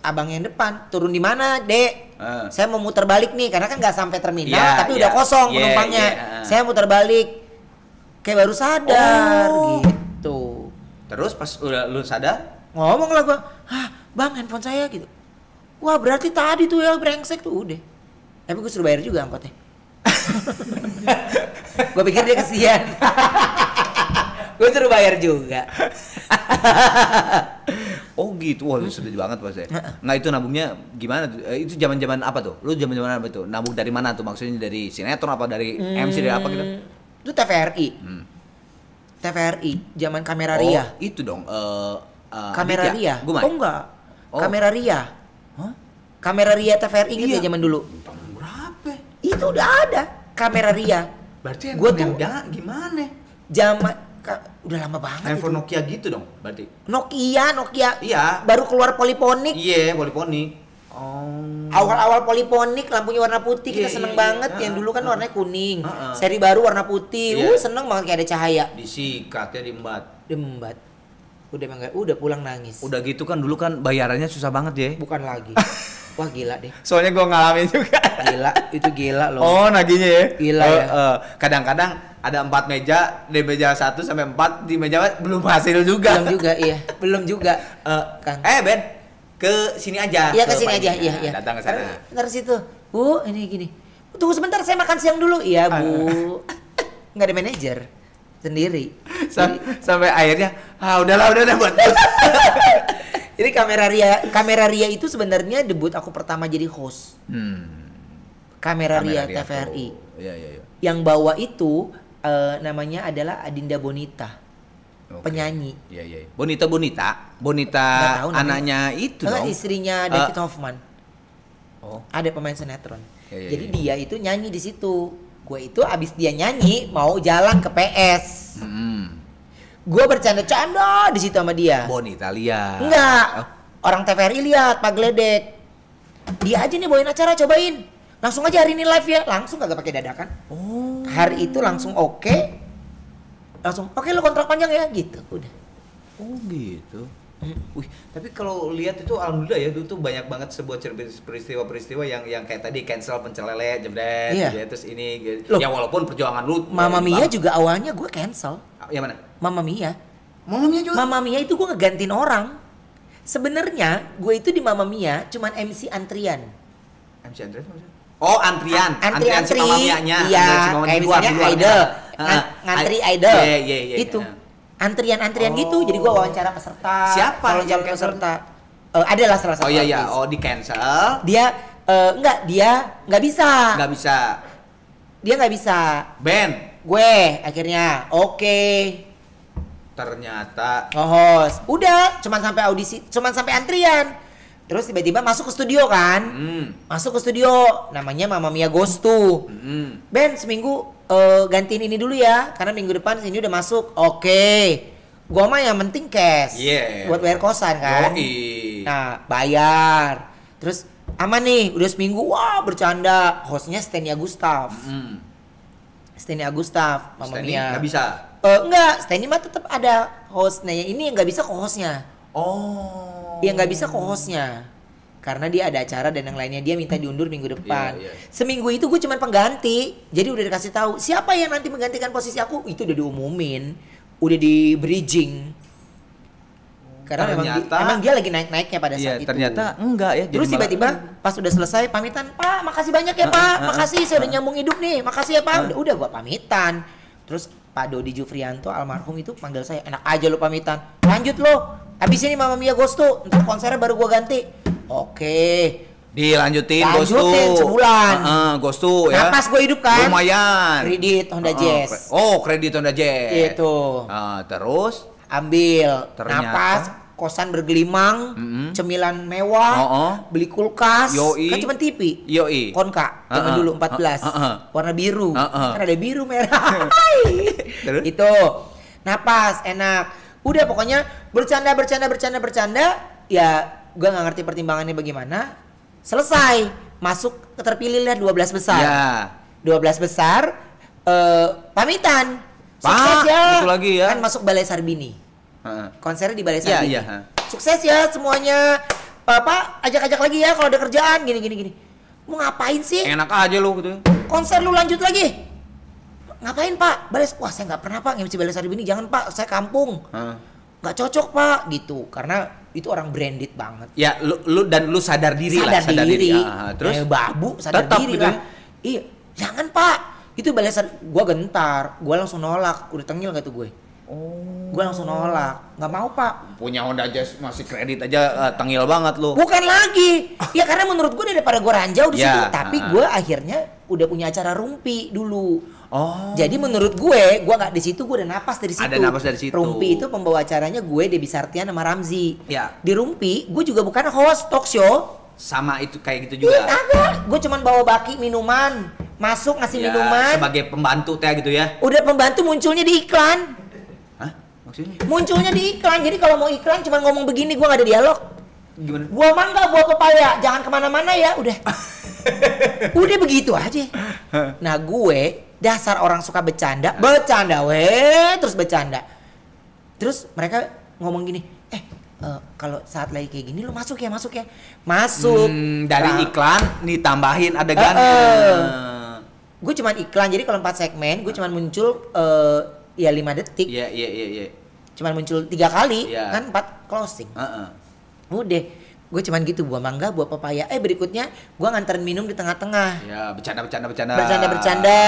abang yang depan, turun di mana, Dek? Saya mau muter balik nih karena kan nggak sampai terminal tapi udah kosong penumpangnya. Saya muter balik. Kayak baru sadar gitu. Terus pas udah lu sadar? Ngomong lah gue, bang handphone saya gitu. Wah berarti tadi tuh ya brengsek tuh udah. Tapi gue suruh bayar juga angkotnya. Gue pikir dia kesian. Gue suruh bayar juga. Oh gitu, wah sedih banget pas ya. Nah itu nabungnya gimana tuh? Itu zaman-zaman apa tuh? Lu zaman-zaman apa tuh? Nabung dari mana tuh? Maksudnya dari sinetron apa dari MC dari apa gitu? Itu TVRI. TVRI, zaman kamera Ria. Oh itu dong. Kamera Ria? Gua Oh enggak. Kamera Ria. Hah? Kamera Ria TVRI gitu ya zaman dulu. Tahun berapa? Itu udah ada kamera Ria. Berarti Gua tuh gimana? zaman udah lama banget. Handphone itu. Nokia gitu dong berarti? Nokia. Iya. Baru keluar poliponik. Iya, poliponik. Oh. Awal-awal poliponik lampunya warna putih kita Iya, seneng iya, banget. iya. Yang dulu kan warnanya kuning. Heeh. Seri baru warna putih. Iya. Seneng banget kayak ada cahaya. Disikat ya diembat. Dembat. Udah pulang nangis. Udah gitu kan dulu kan bayarannya susah banget ya. Bukan lagi. Wah gila deh. Soalnya gua ngalamin juga. Gila, itu gila loh. Oh, naginya ya. Gila ya. Kadang-kadang ada 4 meja, di meja 1 sampai 4 di meja belum hasil juga. Belum juga. Kang. Ben, ke sini aja. Iya ke sini Pak aja, ini. iya. Datang ke sana. Ntar situ. Bu, ini gini. Tunggu sebentar saya makan siang dulu. Iya, Bu. Nggak ada manajer. Sendiri. Sampai akhirnya, udah buat. Jadi kamera Ria itu sebenarnya debut aku pertama jadi host. Kamera Ria TVRI. Iya. Yang bawa itu namanya adalah Adinda Bonita. Oke. Penyanyi. Iya. Bonita Nggak tahu namanya. anaknya itu dong. Istrinya David Hoffman. Oh. Ada pemain sinetron. Iya. Jadi dia itu nyanyi di situ. Gue itu abis dia nyanyi mau jalan ke PS. Gue bercanda-canda di situ sama dia. Bonita lihat. Enggak. Orang TVRI lihat Pak Gledek. Dia aja nih bawain acara, cobain. Langsung aja hari ini live ya. Langsung kagak pakai dadakan. Oh. Hari itu langsung oke. Langsung oke lu kontrak panjang ya gitu. Udah. Oh gitu. Wih, tapi kalau lihat itu alhamdulillah ya dulu tuh banyak banget sebuah peristiwa-peristiwa yang kayak tadi cancel pencelele jebret Iya. gitu, terus ini gitu. Loh. Ya walaupun perjuangan lu Mama Mia juga awalnya gue cancel. Yang mana? Mama Mia. Mama Mia juga. Mama Mia itu gue ngegantiin orang. Sebenarnya gue itu di Mama Mia cuman MC antrian. MC Andreas maksudnya? Oh, antrian. Antri. si Mama Mia-nya. Iya, Antri si Mama kayak di luar, misalnya di luar. idol. Heeh. Ngantri idol. Iya. Itu. Antrian gitu. Jadi gue wawancara peserta. Siapa Kalau yang calon cancel? peserta. Adalah salah satu. Oh iya. artis. Oh, di cancel. Dia nggak bisa. Nggak bisa. Dia nggak bisa. Ben. Gue akhirnya oke. Ternyata Nge-host. Udah, cuman sampai audisi, cuman sampai antrian. Terus tiba-tiba masuk ke studio kan. Masuk ke studio, namanya Mama Mia Ghostu. Ben, seminggu gantiin ini dulu ya, karena minggu depan sini udah masuk. Oke. Gua mah yang penting cash. Iya. Buat bayar kosan kan. Yoi. Nah, bayar. Terus aman nih, udah seminggu. Wah, bercanda. Hostnya Stenia Gustaf. Stenia Gustaf, Mama Steny Mia. nggak bisa. Enggak, Steny mah tetap ada hostnya. Ini yang nggak bisa co-hostnya. Oh. Yang nggak bisa co-hostnya. Karena dia ada acara dan yang lainnya dia minta diundur minggu depan. Iya. Seminggu itu gue cuman pengganti. Jadi udah dikasih tahu siapa yang nanti menggantikan posisi aku. Itu udah diumumin, udah di bridging. Karena memang dia lagi naik-naiknya pada saat itu. Ternyata enggak ya. Terus tiba-tiba pas udah selesai pamitan, Pak, makasih banyak ya Pak, makasih saya udah nyambung hidup nih, makasih ya Pak. Udah gua pamitan. Terus Pak Dodi Jufrianto almarhum itu panggil saya, enak aja lo pamitan. Lanjut lo, habis ini Mama Mia Ghostu, ntar konsernya baru gua ganti. Oke. Dilanjutin Lanjutin sebulan. Ghostu ya. Napas gue hidup kan. Lumayan. Kredit Honda Jazz. Kredit Honda Jazz. Itu. Terus Ambil. Ternyata. Napas kosan bergelimang, cemilan mewah, beli kulkas, kan cuma TV. Konka, zaman dulu 14, warna biru, kan ada biru merah. Itu, napas enak. Udah pokoknya bercanda, ya gue nggak ngerti pertimbangannya bagaimana. Selesai, masuk terpilihlah 12 besar. Ya. 12 besar, pamitan. Sukses ya. Itu lagi ya. Kan masuk Balai Sarbini. Konsernya di Balai Sarbini. Iya. Sukses ya semuanya. Pak, ajak-ajak lagi ya kalau ada kerjaan gini. Mau ngapain sih? Enak aja lu gitu. Konser lu lanjut lagi. Ngapain Pak? Wah saya nggak pernah Pak MC Balai Sarbini. Jangan Pak, saya kampung. Nggak cocok Pak gitu. Karena itu orang branded banget. Ya lu sadar diri lah. Sadar diri. Terus babu sadar tetap diri gitu. lah. Iya, jangan Pak. Itu Balai Sarbini. Gua gentar. Gua langsung nolak. Udah tengil gak tuh gue? Gue langsung nolak, nggak mau Pak. Punya Honda Jazz masih kredit aja tengil banget lu. Bukan lagi, ya karena menurut gue daripada gue ranjau di situ. Tapi gue akhirnya udah punya acara rumpi dulu. Jadi menurut gue nggak di situ, gue udah napas dari situ. Ada napas dari situ. Rumpi itu pembawa acaranya gue, Debbie Sartian sama Ramzi. Ya. Di rumpi gue juga bukan host talk show. Sama itu kayak gitu juga. Gue cuman bawa baki minuman, masuk ngasih minuman. Sebagai pembantu teh gitu ya. Udah pembantu munculnya di iklan. Munculnya di iklan, jadi kalau mau iklan cuma ngomong begini, gua nggak ada dialog. Gimana? Buah mangga, buah pepaya, jangan kemana-mana ya, udah. Udah begitu aja. Nah gue dasar orang suka bercanda, terus bercanda. Terus mereka ngomong gini, kalau saat lagi kayak gini lu masuk ya. Masuk. Dari iklan ditambahin adegan. Gue cuma iklan, jadi kalau 4 segmen, gue cuma muncul 5 detik. Iya. Cuman muncul 3 kali, kan 4 closing. Udah, gue cuman gitu, buah mangga, buah pepaya. Berikutnya gue nganterin minum di tengah-tengah. Ya, Bercanda.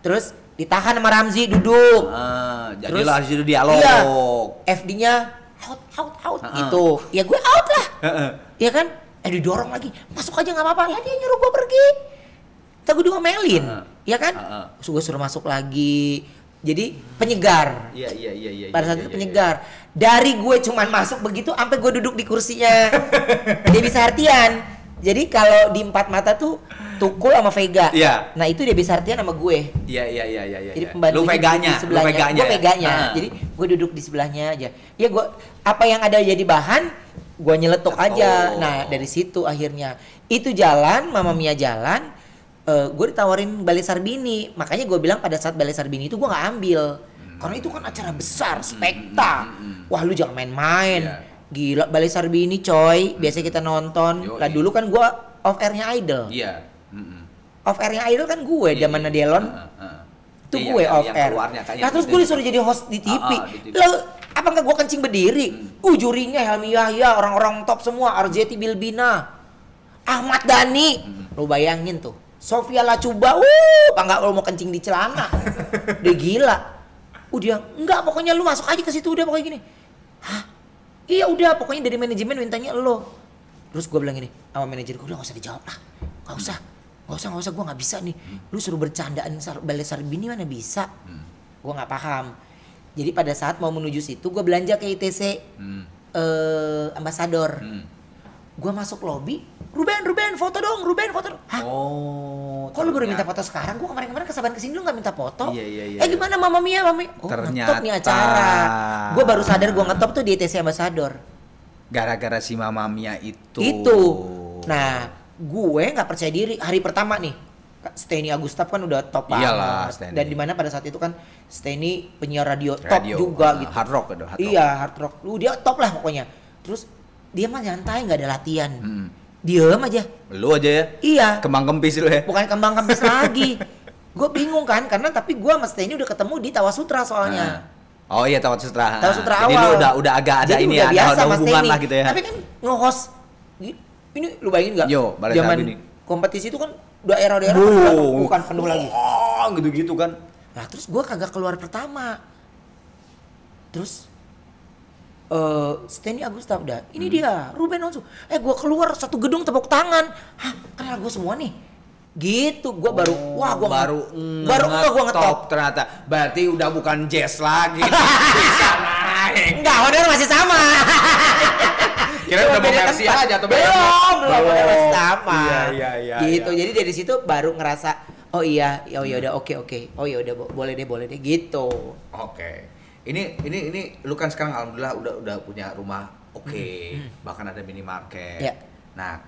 Terus ditahan sama Ramzi duduk. Jadilah di situ dialog. Iya, FD-nya out gitu. Ya gue out lah. Iya kan? Didorong lagi. Masuk aja nggak apa-apa. Lah dia nyuruh gue pergi. Kita gue diomelin. Iya kan? Gue suruh masuk lagi. Jadi penyegar. Iya. Pada saat itu penyegar. Dari gue cuman masuk begitu, sampai gue duduk di kursinya Debbie Sartian. Jadi kalau di Empat Mata tuh Tukul sama Vega. Iya. Nah itu Debbie Sartian sama gue. Iya. Jadi pembantu Lu Veganya. Gue Veganya. Jadi gue duduk di sebelahnya aja. Ya gue apa yang ada jadi bahan, gue nyeletuk aja. Nah dari situ akhirnya itu jalan, Mama Mia jalan. Gue ditawarin Balai Sarbini, makanya gue bilang pada saat Balai Sarbini itu gue nggak ambil, karena itu kan acara besar, spektak. Wah lu jangan main-main, gila Balai Sarbini coy, biasa kita nonton. Lah dulu kan gue off airnya Idol. Iya. Off airnya Idol kan gue, zaman Nadelon, itu gue off air. Nah terus gue disuruh jadi host di TV. Lalu apa nggak gue kencing berdiri? Jurinya Helmi Yahya, orang-orang top semua, Arzetti Bilbina, Ahmad Dhani, lu bayangin tuh. Sofia Lacuba, enggak lo mau kencing di celana. Udah gila. Dia enggak, pokoknya lu masuk aja ke situ udah pokoknya gini. Hah? Iya udah, pokoknya dari manajemen mintanya lo. Terus gue bilang gini, sama manajer gue udah enggak usah dijawab lah. Enggak usah, gue enggak bisa nih. Lu suruh bercandaan Balai Sarbini mana bisa. Gue enggak paham. Jadi pada saat mau menuju situ, gue belanja ke ITC Ambasador. Gue masuk lobby, Ruben foto dong. Hah? Kok lu baru minta foto sekarang? Gue kemarin kesabaran kesini lu gak minta foto? Iya. Gimana Mama Mia? Ternyata ngetop nih acara. Gue baru sadar gue ngetop tuh di ITC Ambasador. Gara-gara si Mama Mia itu. Nah, gue gak percaya diri hari pertama nih. Steny Agustaf kan udah top banget. Dan dimana pada saat itu kan Steny penyiar radio top juga gitu. Hard rock. Iya, hard rock. Dia top lah pokoknya. Terus dia mah nyantai, nggak ada latihan. Diem aja. Lu aja ya? Iya. Kembang kempis lu ya? Bukan kembang kempis lagi. Gue bingung kan, karena tapi gue sama Steny udah ketemu di Tawasutra soalnya. Oh iya Tawasutra. Tawasutra awal. Jadi lu udah agak ada. Jadi ini ada hubungan lah gitu ya. Tapi kan nge-host. Ini lu bayangin nggak? Zaman kompetisi itu kan daerah-daerah bukan penuh lagi. Gitu-gitu kan. Nah terus gue kagak keluar pertama. Terus Steny Agustaf udah, ini dia Ruben Onsu. Gue keluar satu gedung tepuk tangan. Hah, kenal gue semua nih. Gitu, gue baru gue ngetop ternyata. Berarti udah bukan jazz lagi. Bisa naik Enggak, honor masih sama. Kira udah mau versi aja atau belum, honor masih sama. Iya. Gitu. Jadi dari situ baru ngerasa oh iya, oh ya udah oke. Oh ya udah boleh deh gitu. Oke. Ini lu kan sekarang alhamdulillah udah punya rumah bahkan ada minimarket. Ya. Nah,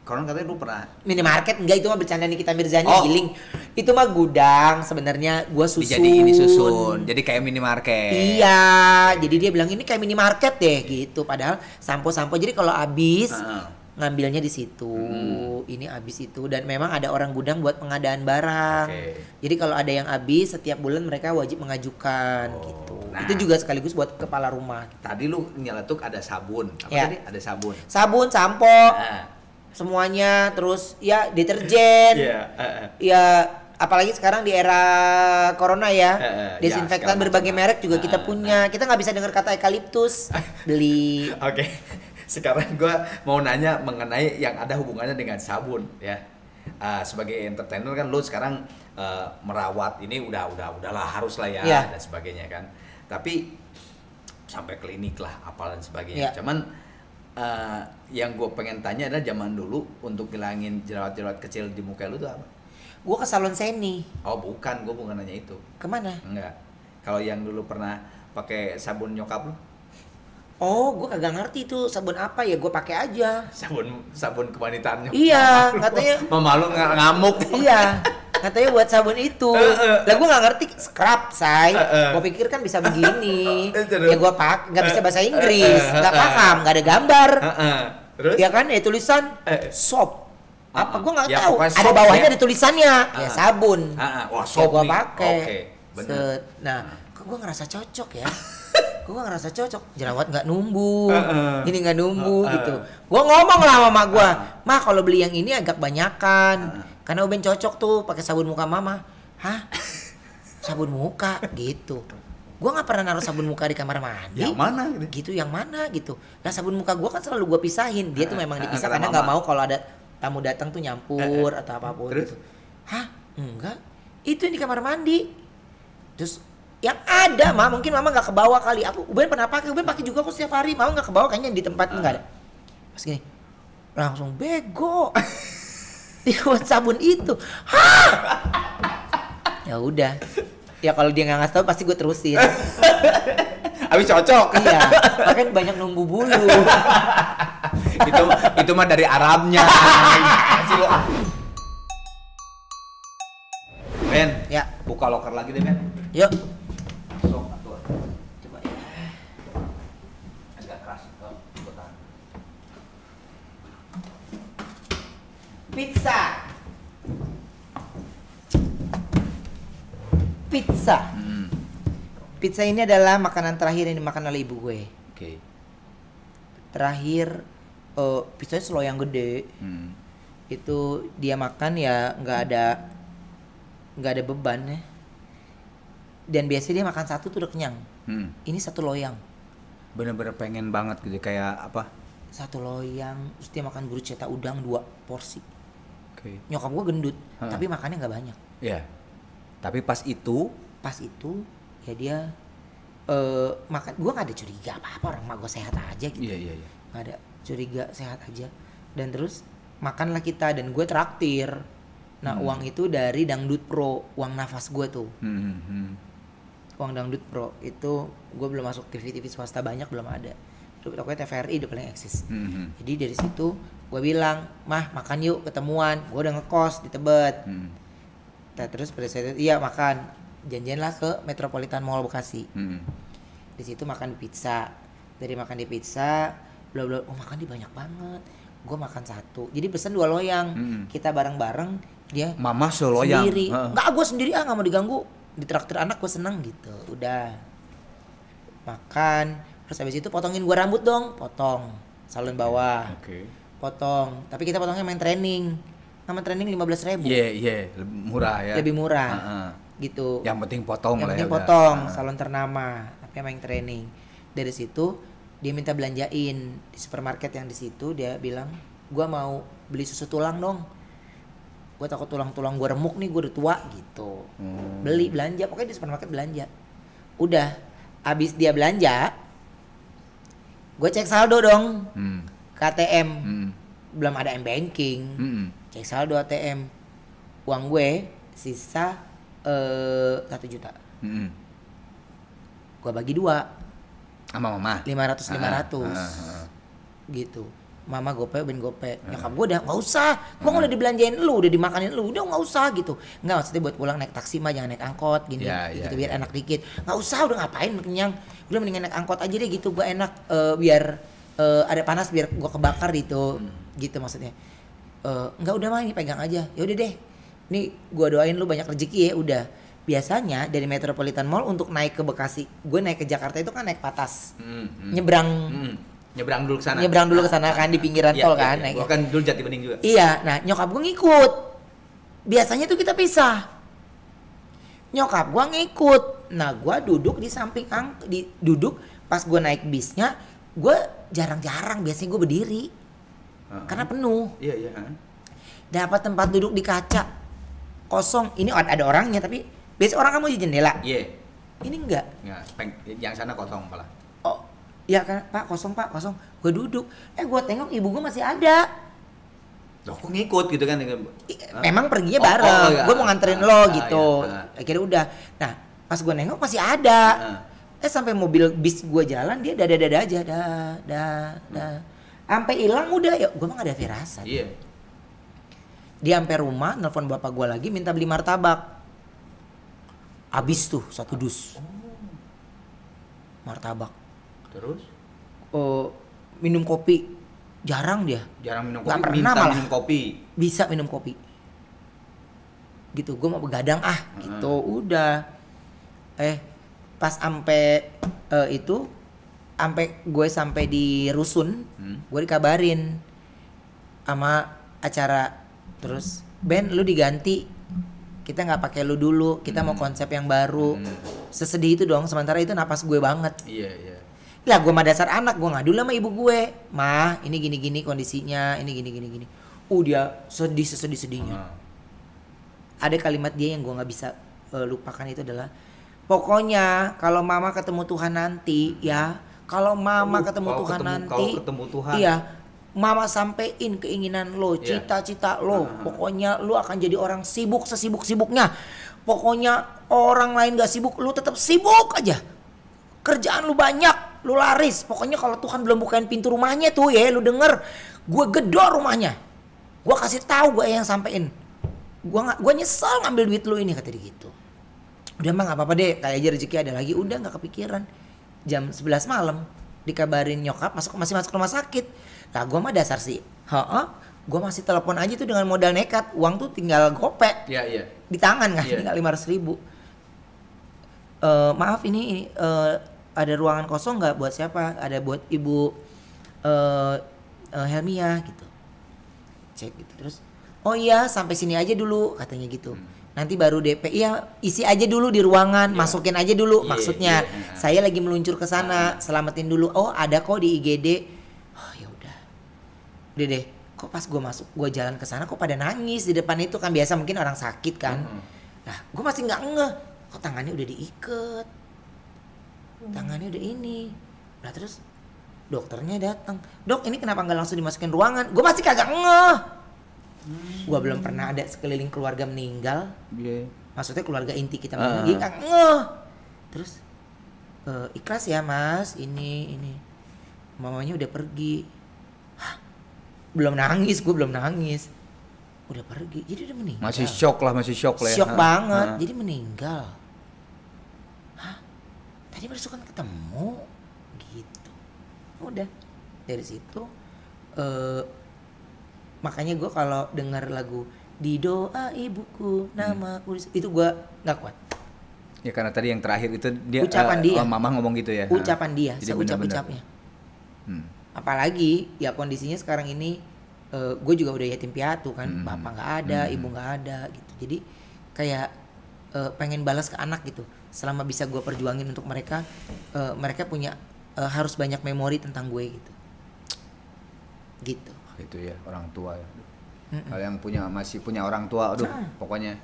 konon katanya lu pernah minimarket enggak, itu mah bercanda Nikita Mirzani giling. Itu mah gudang sebenarnya gua susun. Dijadiin disusun. Jadi kayak minimarket. Iya, jadi dia bilang ini kayak minimarket deh gitu. Padahal sampo-sampo. Jadi kalau habis ngambilnya di situ. Ini habis itu dan memang ada orang gudang buat pengadaan barang. Jadi kalau ada yang habis setiap bulan mereka wajib mengajukan gitu. Nah, itu juga sekaligus buat kepala rumah. Tadi lu nyeletuk ada sabun. Apa tadi? Ada sabun. Sabun, sampo. Semuanya, terus ya deterjen. Ya apalagi sekarang di era corona ya. Desinfektan berbagai merek juga kita punya. Kita nggak bisa dengar kata eukaliptus. Beli. Oke. Sekarang gue mau nanya mengenai yang ada hubungannya dengan sabun ya. Sebagai entertainer kan lu sekarang merawat ini udahlah harus lah ya dan sebagainya kan. Tapi sampai klinik lah apal dan sebagainya. Cuman yang gue pengen tanya adalah zaman dulu untuk ngilangin jerawat-jerawat kecil di muka lu tuh apa? Gue ke salon Seni. Oh bukan, gue bukan nanya itu. Kemana? Enggak. Kalau yang dulu pernah pakai sabun nyokap lu? Oh, gue kagak ngerti itu sabun apa ya, gue pakai aja. Sabun kewanitaan. Iya, katanya. Mama lu ngamuk. Iya, katanya buat sabun itu. Lah gue nggak ngerti scrub, say. Gue pikir kan bisa begini. Ya gue nggak bisa bahasa Inggris, nggak paham, nggak ada gambar. Terus? Ya kan, ya tulisan soap. Apa gue nggak tahu. Ada soap, bawahnya ada tulisannya. Ya sabun. Wah, soap gue pakai. Bener. Nah, kok gue ngerasa cocok ya. Gue ngerasa cocok, jerawat nggak numbuh, ini nggak numbuh gitu. Gue ngomong lah sama mak gue, mah kalau beli yang ini agak banyakan, karena Uben cocok tuh pakai sabun muka mama. Hah? Sabun muka gitu. Gue nggak pernah naruh sabun muka di kamar mandi. Yang mana? Gitu, yang mana gitu. Nah sabun muka gue kan selalu gue pisahin. Dia tuh memang dipisah karena nggak mau kalau ada tamu datang tuh nyampur atau apapun. Gitu. Hah? Enggak. Itu yang di kamar mandi. Terus yang ada mah mungkin mama nggak kebawa kali. Uben pernah pakai, Uben pakai juga kok setiap hari. Mama nggak kebawa kayaknya di tempat nggak ada. Pas gini langsung bego. Dia buat sabun itu. Hah? Ya udah. Ya kalau dia nggak ngasih tahu pasti gue terusin. Habis cocok. Iya. Makanya banyak nunggu bulu. itu mah dari Arabnya. Ben, ya buka loker lagi deh Ben. Yuk. Coba ya. Agak keras. Pizza. Pizza ini adalah makanan terakhir yang dimakan oleh ibu gue. Oke. Terakhir pizzanya seloyang gede. Itu dia makan ya nggak ada beban ya. Dan biasanya dia makan satu tuh udah kenyang. Ini satu loyang. Bener-bener pengen banget gitu kayak apa? Satu loyang, terus dia makan bruschetta udang 2 porsi. Nyokap gue gendut, tapi makannya nggak banyak. Iya. Tapi pas itu ya dia makan. Gue nggak ada curiga apa orang mak gue sehat aja gitu. Iya. Nggak ada curiga, sehat aja. Dan terus makanlah kita dan gue traktir. Nah uang itu dari Dangdut Pro, uang nafas gue tuh. Uang Dangdut Pro itu gue belum masuk TV swasta banyak, belum ada. Pokoknya TVRI udah paling eksis. Jadi dari situ gue bilang, mah makan yuk ketemuan. Gue udah ngekos di Tebet. Nah, terus pada saat itu iya makan, janjianlah ke Metropolitan Mall Bekasi. Di situ makan pizza. Dari makan di pizza, bla makan di banyak banget. Gue makan satu. Jadi pesen 2 loyang. Kita bareng-bareng. Dia mama seloyang sendiri. Enggak, gue sendiri nggak mau diganggu. Ditraktir anak gue seneng gitu. Udah makan. Terus habis itu potongin gue rambut dong. Potong salon bawah. Potong. Tapi kita potongnya main training. Nama training 15.000. Iya, murah ya. Lebih murah. Gitu. Yang penting potong lah ya. Yang penting potong, salon ternama, tapi main training. Dari situ dia minta belanjain di supermarket yang di situ. Dia bilang, "Gua mau beli susu tulang dong. Gua takut tulang-tulang gua remuk nih, gua udah tua." Gitu. Beli belanja, pokoknya di supermarket belanja. Udah abis dia belanja, gue cek saldo dong, ke ATM, belum ada M-Banking, cek saldo ATM, uang gue sisa 1 juta, gue bagi 2, sama mama 500 gitu. Mama gope, Ben gope. Nyokap gue udah nggak usah, gue udah dibelanjain lu, udah dimakanin lu, udah nggak usah gitu. Nggak, maksudnya buat pulang naik taksi mah jangan naik angkot gini, gitu biar enak dikit. Nggak usah, udah ngapain kenyang, udah mendingan naik angkot aja deh gitu, gue enak, biar ada panas biar gue kebakar gitu, gitu maksudnya. Nggak, udah mah ini pegang aja, ya udah deh. Nih gue doain lu banyak rezeki ya, udah. Biasanya dari Metropolitan Mall untuk naik ke Bekasi, gue naik ke Jakarta itu kan naik patas, nyebrang dulu ke sana kan di pinggiran tol kan. Iya. Gua kan dulu Jatibening juga. Iya, nah nyokap gue ngikut. Biasanya tuh kita pisah. Nyokap gue ngikut. Nah gue duduk di samping duduk pas gue naik bisnya, gue jarang-jarang biasanya gue berdiri. Karena penuh. Iya. Dapat tempat duduk di kaca kosong. Ini ada orangnya tapi biasa orang kamu di jendela. Iya. Ini enggak. Yang sana kosong malah. Oh, ya kan Pak, kosong. Gue duduk, gue tengok ibu gue masih ada. Loh, kok ngikut gitu kan? Memang perginya bareng, iya. gue mau nganterin lo gitu. Iya. Akhirnya udah. Nah, pas gue nengok masih ada. Sampai mobil bis gue jalan dia dada aja, dah. Sampai hilang udah, ya gue mah gak ada firasat. Iya. Dia sampai rumah, nelpon bapak gue lagi minta beli martabak. Abis tuh 1 dus. Martabak. Terus? Minum kopi. Jarang dia. Jarang minum Gak kopi. pernah Minta malah. minum kopi. Bisa minum kopi. Gitu, gue mau begadang gitu. Udah. Pas ampe itu, gue sampai di rusun, gue dikabarin sama acara. Terus, Ben lu diganti. Kita nggak pakai lu dulu, kita mau konsep yang baru. Sesedih itu dong, sementara itu napas gue banget. Iya. Lah gue mah dasar anak, gue ngadu sama ibu gue. Mah, ini gini-gini kondisinya, ini gini-gini. Dia sedih-sedihnya. Ada kalimat dia yang gue gak bisa lupakan, itu adalah, pokoknya kalau mama ketemu Tuhan nanti ya, kalau ketemu Tuhan, iya, mama sampein keinginan lo, cita-cita lo. Pokoknya lo akan jadi orang sibuk sesibuk-sibuknya. Pokoknya orang lain gak sibuk, lo tetap sibuk aja. Kerjaan lu banyak, lu laris. Pokoknya kalau Tuhan belum bukain pintu rumahnya tuh ya, lu denger, gue gedor rumahnya. Gue kasih tahu, gue yang sampein. Gue nyesel ngambil duit lu ini, kata dia gitu. Udah mah nggak apa-apa deh, kayak aja rezeki ada lagi. Udah nggak kepikiran. Jam 11 malam dikabarin nyokap masih masuk rumah sakit. Nah gue mah dasar sih, gue masih telepon aja tuh dengan modal nekat. Uang tuh tinggal gopek. Iya. Di tangan kan, tinggal 500.000. Maaf ini ada ruangan kosong nggak buat siapa? Ada buat ibu Helmia gitu. Cek gitu terus. Oh iya sampai sini aja dulu katanya gitu. Nanti baru DP. Iya isi aja dulu di ruangan, masukin aja dulu. Maksudnya saya lagi meluncur ke sana, selamatin dulu. Oh ada kok di IGD. Oh ya udah deh. Kok pas gue masuk, gue jalan ke sana kok pada nangis di depan itu kan, biasa mungkin orang sakit kan. Nah gue masih nggak ngeh. Kok tangannya udah diikat, tangannya udah ini. Nah terus dokternya datang, dok ini kenapa nggak langsung dimasukin ruangan? Gue masih kagak ngeh. Gue belum pernah ada sekeliling keluarga meninggal. Maksudnya keluarga inti kita meninggal, kagak ngeh. Terus ikhlas ya mas, ini mamanya udah pergi. Hah? Gue belum nangis. Udah pergi, jadi udah meninggal. Masih shock lah ya. Shock banget, jadi meninggal. Tadi baru kan ketemu gitu. Udah dari situ makanya gue kalau denger lagu Di Doa Ibuku Namaku, itu gue nggak kuat. Ya karena tadi yang terakhir itu dia ucapan dia. Mama ngomong gitu ya. Ucapan dia, jadi seucap-ucapnya. Apalagi ya kondisinya sekarang ini gue juga udah yatim piatu kan, bapak nggak ada, ibu nggak ada gitu. Jadi kayak pengen balas ke anak gitu. Selama bisa gue perjuangin untuk mereka, mereka punya harus banyak memori tentang gue gitu. Itu ya orang tua ya. Kalau yang masih punya orang tua, aduh pokoknya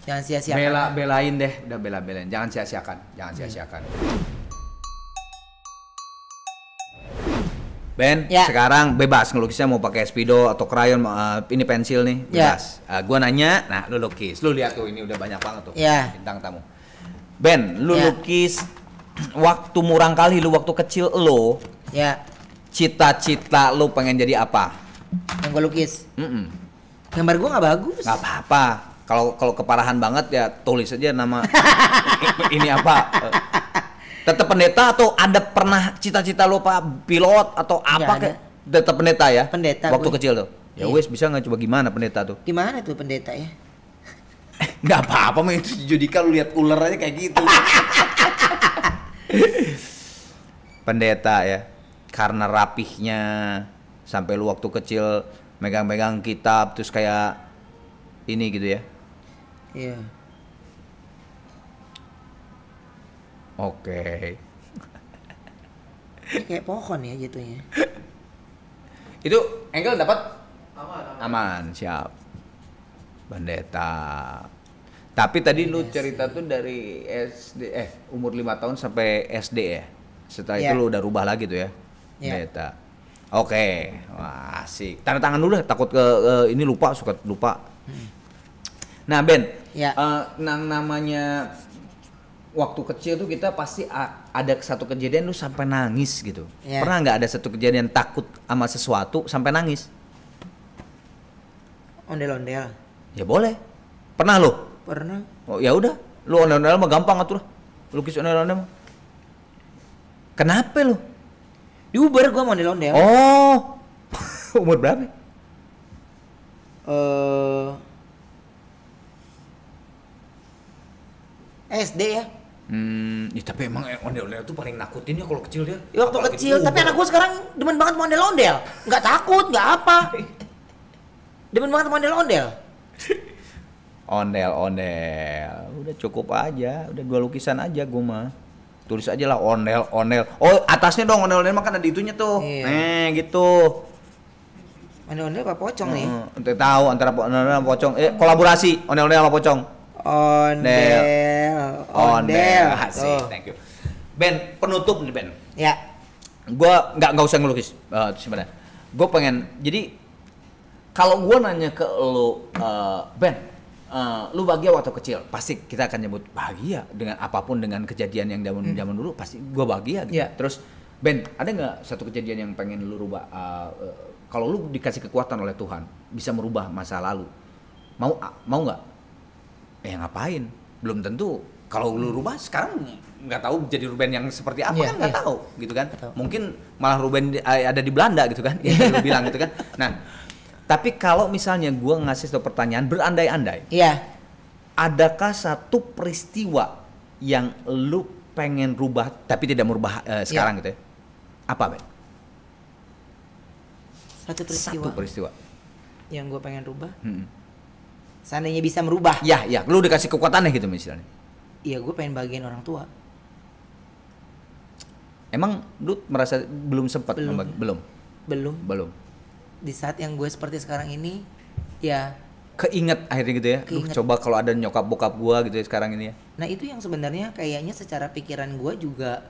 jangan sia-siakan. Belain deh, udah bela-belain. Jangan sia-siakan. Ben, Ya. sekarang bebas ngelukisnya mau pakai spidol atau krayon, ini pensil nih, Ya. bebas. Gua nanya, nah lu lukis, lu lihat tuh ini udah banyak banget tuh Ya. bintang tamu. Ben, lu Ya. lukis waktu murang kali lu waktu kecil lu, Ya, cita-cita lu pengen jadi apa? yang gue lukis. Mm-mm. Gambar gue nggak bagus. Nggak apa-apa. Kalau keparahan banget ya tulis aja nama ini apa. Tetap pendeta atau ada pernah cita-cita lu Pak pilot atau apa Nggak ke? Tetap pendeta ya? Pendeta Waktu gue. kecil tuh. Ya Iya. wes bisa nggak coba gimana pendeta tuh? Gimana tuh pendeta ya? Nggak apa-apa mah itu Judika lu lihat ular aja kayak gitu. Pendeta ya. Karena rapihnya sampai lu waktu kecil megang-megang kitab terus kayak ini gitu ya. Iya. Oke. Ini kayak pohon ya jatuhnya. Itu Engkel dapat aman, siap. Pendeta. Tapi tadi lu cerita tuh dari SD umur 5 tahun sampai SD ya. Setelah itu Iya. lu udah rubah lagi tuh ya. Iya. Pendeta. Oke, wah asik. Tanda tangan dulu deh, takut ini lupa, suka lupa. Nah Ben, Ya. namanya waktu kecil tuh kita pasti ada satu kejadian lu sampai nangis gitu. Ya. Pernah nggak ada satu kejadian takut sama sesuatu sampai nangis? Ondel-ondel. Ya boleh. Pernah lu? Pernah. Oh ya udah, lu ondel-ondel mah gampang atuh lah. Lukis ondel-ondel mah. Kenapa lu? Di Uber gue mau ondel-ondel. Oh. Umur berapa? SD ya. Ya tapi emang ondel-ondel tuh paling nakutin ya kalau kecil dia. Ya, waktu Apalagi kecil, di tapi Uber. anak gue sekarang demen banget mau ondel-ondel. Nggak takut, nggak apa. Demen banget mau ondel-ondel. Ondel-ondel. Udah cukup aja, udah 2 lukisan aja gua mah. Tulis aja lah ondel-ondel. Oh, atasnya dong ondel-ondel mah kan ada itunya tuh. Iya. Gitu. Ondel-ondel apa pocong nih? Untuk tahu antara ondel-ondel sama pocong. Kolaborasi ondel-ondel sama pocong. Ondel. Asik, Tuh. thank you. Ben, penutup nih Ben. Ya. Gua nggak usah ngelukis sebenarnya. Gue pengen jadi kalau gua nanya ke lu Ben, lu bahagia waktu kecil? Pasti kita akan nyebut bahagia dengan apapun, dengan kejadian yang zaman dulu pasti gua bahagia gitu. Iya. Terus Ben, ada nggak satu kejadian yang pengen lu rubah? Kalau lu dikasih kekuatan oleh Tuhan bisa merubah masa lalu, mau nggak? Ngapain? Belum tentu. Kalau lu rubah sekarang nggak tahu jadi Ruben yang seperti apa. Iya, Kan nggak iya. tahu gitu kan. Nggak tahu. Mungkin malah Ruben ada di Belanda gitu kan. Yang lu bilang gitu kan. Nah, tapi kalau misalnya gua ngasih satu pertanyaan berandai-andai, Iya. adakah satu peristiwa yang lu pengen rubah tapi tidak merubah sekarang gitu ya? Apa, Ben? Satu peristiwa, Satu peristiwa. yang gue pengen rubah. Hmm. Seandainya bisa merubah. Ya, lu dikasih kekuatannya gitu misalnya. Iya, gue pengen bagian orang tua. Emang lu merasa belum sempat Belum. Belum. Belum. Di saat yang gue seperti sekarang ini, ya. Keinget akhirnya gitu ya. Lu Keinget. coba kalau ada nyokap bokap gua gitu ya sekarang ini ya. Nah itu yang sebenarnya kayaknya secara pikiran gue juga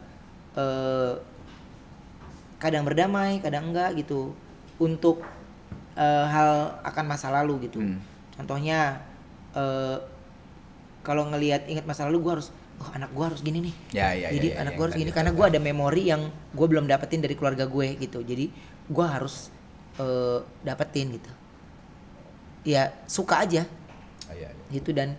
kadang berdamai, kadang enggak gitu. Untuk hal akan masa lalu gitu. Contohnya kalau ngelihat ingat masa lalu gue harus, oh anak gue harus gini nih. Ya, Jadi anak gue harus gini karena gue ada memori yang gue belum dapetin dari keluarga gue gitu. Jadi gue harus dapetin gitu. Ya suka aja gitu dan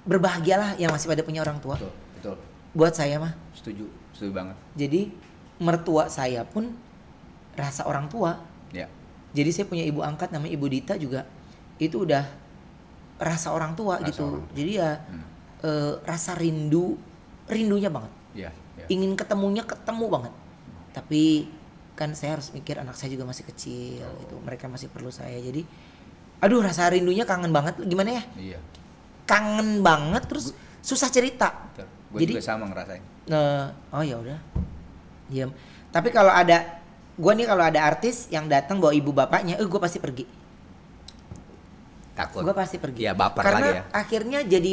berbahagialah yang masih pada punya orang tua. Betul. Buat saya mah. Setuju banget. Jadi mertua saya pun rasa orang tua. Ya. Jadi saya punya ibu angkat namanya Ibu Dita juga itu udah rasa orang tua Rasa gitu. orang tua. Jadi ya rasa rindunya banget. Ya. Ingin ketemunya ketemu banget. Tapi kan saya harus mikir anak saya juga masih kecil gitu. Mereka masih perlu saya. Jadi aduh rasa rindunya kangen banget. Gimana ya? Iya. Kangen banget terus susah cerita. Gue Jadi juga sama ngerasain. oh ya udah. Diam. Tapi kalau ada kalau ada artis yang datang bawa ibu bapaknya, gue pasti pergi. Takut. Gue pasti pergi. Iya, baper karena lagi ya. akhirnya jadi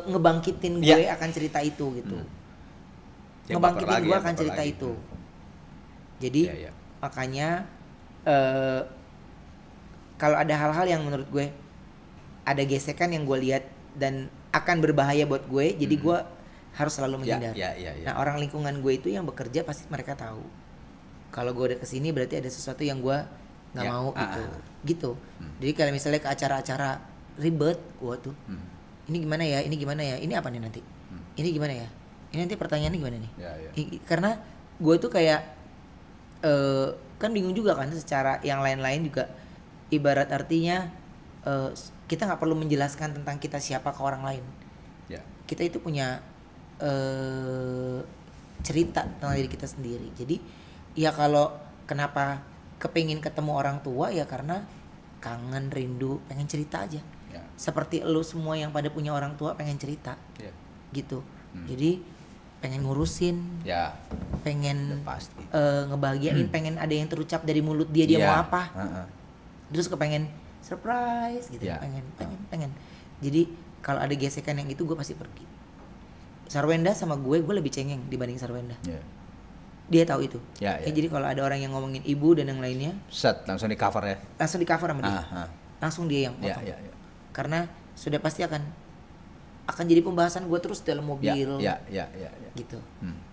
ngebangkitin gue akan cerita itu gitu. Dia ngebangkitin baper lagi gue ya, akan baper cerita lagi. itu. Jadi Iya, iya. makanya kalau ada hal-hal yang menurut gue ada gesekan yang gue lihat dan akan berbahaya buat gue, jadi gue harus selalu menghindar. Iya. Nah orang lingkungan gue itu yang bekerja pasti mereka tahu. Kalau gue udah kesini berarti ada sesuatu yang gue nggak mau gitu. Jadi kalau misalnya ke acara-acara ribet, gue tuh ini gimana ya, ini apa nih nanti, ini gimana ya, ini nanti pertanyaannya gimana nih. Karena gue tuh kayak kan bingung juga kan secara yang lain-lain juga, ibarat artinya kita nggak perlu menjelaskan tentang kita siapa ke orang lain. Kita itu punya cerita tentang diri kita sendiri. Jadi ya kalau kenapa kepingin ketemu orang tua ya karena kangen, rindu, pengen cerita aja. Seperti lu semua yang pada punya orang tua pengen cerita gitu. Jadi pengen ngurusin, pengen ngebahagiain, pengen ada yang terucap dari mulut dia mau apa. Terus kepengen surprise gitu, pengen. Jadi kalau ada gesekan yang itu gue pasti pergi. Sarwenda sama gue lebih cengeng dibanding Sarwenda. Dia tahu itu. Jadi kalau ada orang yang ngomongin ibu dan yang lainnya, langsung di cover ya. Langsung di cover sama dia. Langsung dia yang potong. Karena sudah pasti akan jadi pembahasan gue terus dalam mobil. Gitu.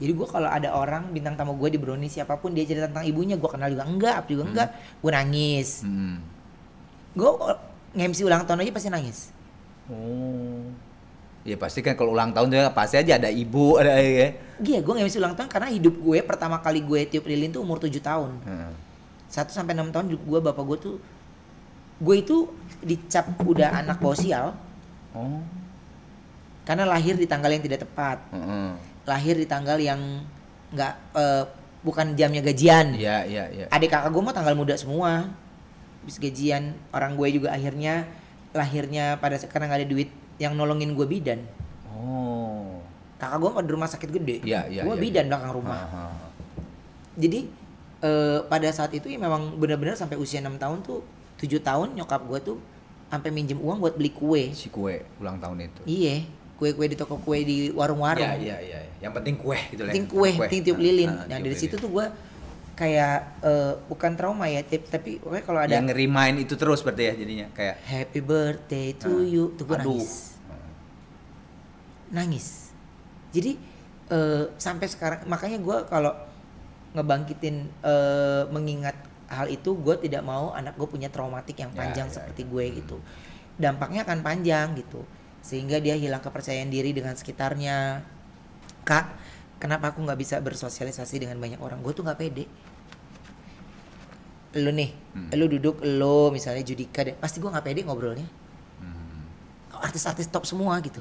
Jadi gue kalau ada orang bintang tamu gue di Brownie siapapun dia cerita tentang ibunya, gue kenal juga enggak, gue nangis. Gue nge-MC ulang tahun aja pasti nangis. Ya pasti kan kalau ulang tahun juga pasti aja ada ibu, ada ya. Iya, gue nge-MC ulang tahun karena hidup gue pertama kali gue tiup lilin tuh umur 7 tahun. 1-6 tahun hidup gue, bapak gue tuh, gue itu dicap udah anak bawa sial. Karena lahir di tanggal yang tidak tepat. Lahir di tanggal yang nggak bukan jamnya gajian. Adik kakak gue mah tanggal muda semua. Habis gajian, orang gue juga akhirnya lahirnya karena nggak ada duit yang nolongin gue bidan. Kakak gue di rumah sakit gede. Gue bidan belakang rumah. Jadi pada saat itu ya memang benar-benar sampai usia 6 tahun tuh 7 tahun nyokap gue tuh sampai minjem uang buat beli kue. Si kue ulang tahun itu. Iya, kue-kue di toko kue di warung-warung. Iya. Yang penting kue gitu lah. Penting kue, penting tiup lilin. Nah dari situ tuh gue kayak bukan trauma ya, tapi pokoknya kalau ada yang ngerimain itu terus berarti ya jadinya kayak happy birthday to you, tuh gue nangis. Jadi sampai sekarang makanya gue kalau ngebangkitin mengingat hal itu, gue tidak mau anak gue punya traumatik yang panjang seperti gue gitu. Dampaknya akan panjang gitu, sehingga dia hilang kepercayaan diri dengan sekitarnya. Kak, kenapa aku nggak bisa bersosialisasi dengan banyak orang? Gue tuh nggak pede. Lu nih, lu duduk, lu misalnya Judika deh, pasti gue nggak pede ngobrolnya. Artis-artis top semua gitu.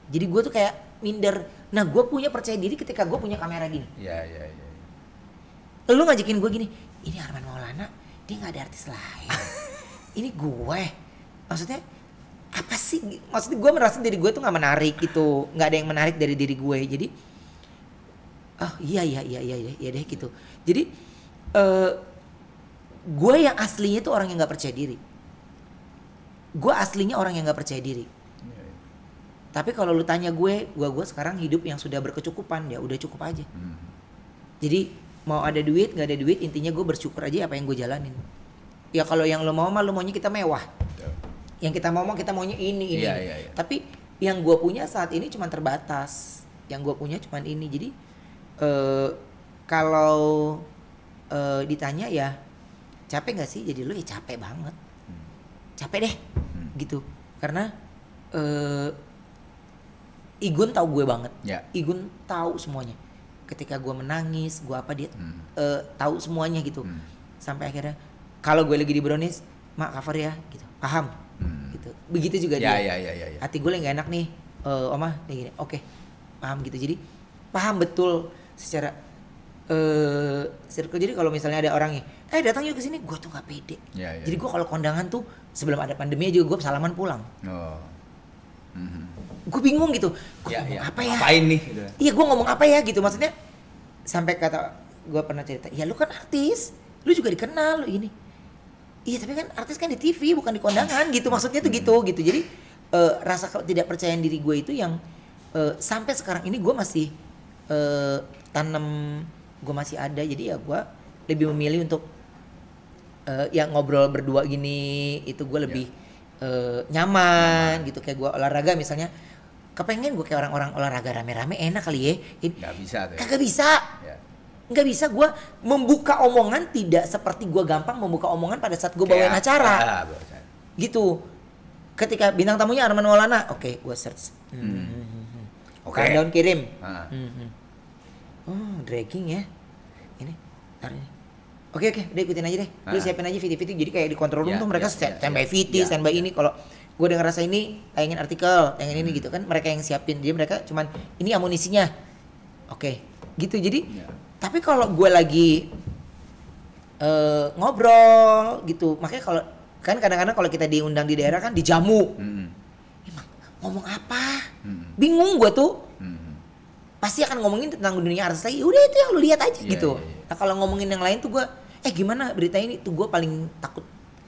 Jadi gue tuh kayak minder. Nah gue punya percaya diri ketika gue punya kamera gini. Lu ngajakin gue gini, ini Arman Maulana, dia nggak ada artis lain. Ini gue, maksudnya apa sih? Maksudnya gue merasa diri gue tuh nggak menarik gitu, nggak ada yang menarik dari diri gue. Jadi, iya deh gitu. Jadi gue yang aslinya tuh orang yang nggak percaya diri. Gue aslinya orang yang nggak percaya diri. Tapi kalau lu tanya gue sekarang hidup yang sudah berkecukupan, ya udah cukup aja. Jadi mau ada duit nggak ada duit, intinya gue bersyukur aja apa yang gue jalanin. Ya kalau yang lo mau mah lo maunya kita mewah. Yang kita mau kita maunya ini. Tapi yang gue punya saat ini cuma terbatas. Yang gue punya cuma ini. Jadi kalau ditanya ya capek nggak sih jadi lo? Ya capek banget. Capek deh gitu. Karena Igun tahu gue banget. Igun tahu semuanya. Ketika gue menangis, gue apa dia tahu semuanya gitu. Sampai akhirnya kalau gue lagi di Brownies, mak cover ya gitu, paham gitu. Begitu juga dia. Hati gue lagi gak enak nih, Oma kayak gini, oke, paham gitu. Jadi paham betul secara circle. Jadi kalau misalnya ada orangnya, datang yuk ke sini, gue tuh nggak pede. Jadi gue kalau kondangan tuh sebelum ada pandemi juga gue salaman pulang. Gue bingung gitu, gue ngomong apa ya? Apain nih? Gitu. Iya gue ngomong apa ya gitu, maksudnya sampai kata gue pernah cerita, ya lu kan artis, lu juga dikenal lu ini. Iya tapi kan artis kan di TV bukan di kondangan gitu, maksudnya tuh gitu. Jadi rasa tidak percayaan diri gue itu yang sampai sekarang ini gue masih tanam gue masih ada, jadi ya gue lebih memilih untuk yang ngobrol berdua gini itu gue lebih nyaman gitu. Kayak gue olahraga misalnya, kepengen gue kayak orang-orang olahraga rame-rame enak kali ya. Nggak bisa tuh. Kagak bisa. Ya. Nggak bisa gue membuka omongan tidak seperti gue gampang membuka omongan pada saat gue bawain acara. Gitu. Ketika bintang tamunya Arman Maulana, oke, gue search. Countdown kirim. Oh, dragging ya. Ini, taruh ini. Oke, udah ikutin aja deh. Lu siapin aja VT-VT. Jadi kayak di control room tuh mereka standby VT, standby ini. Kalau gue udah ngerasa ini tayangin artikel, tayangin ini gitu kan, mereka yang siapin. Jadi mereka cuman ini amunisinya. Oke, gitu. Jadi tapi kalau gue lagi ngobrol gitu, makanya kalau kan kadang-kadang kalau kita diundang di daerah kan dijamu. Emang ngomong apa? Bingung gue tuh. Pasti akan ngomongin tentang dunia artis lagi. Udah itu yang lu lihat aja gitu. Nah kalau ngomongin yang lain tuh gue, gimana berita ini tuh gue paling takut.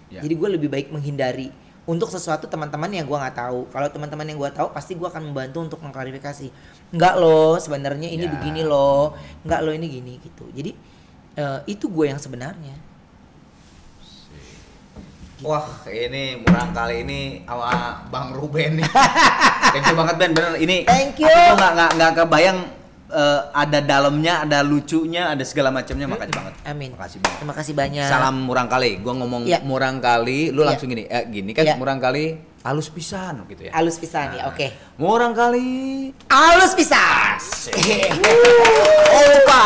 Jadi gue lebih baik menghindari untuk sesuatu teman-teman yang gue nggak tahu. Kalau teman-teman yang gue tahu pasti gue akan membantu untuk mengklarifikasi. Enggak loh, sebenarnya ini begini loh. Enggak loh, ini gini gitu. Jadi itu gue yang sebenarnya. Wah, ini murang kali ini sama Bang Ruben nih. Thank you banget Ben, bener ini. Thank you. Aku nggak kebayang ada dalamnya, ada lucunya, ada segala macamnya. Makasih banget. Amin. Makasih banget. Terima kasih banyak. Salam murang kali. Gua ngomong murang kali, lu langsung gini. Gini kan murang kali halus pisan gitu ya. Halus pisan ya, oke. Murang kali halus pisan. Oh lupa.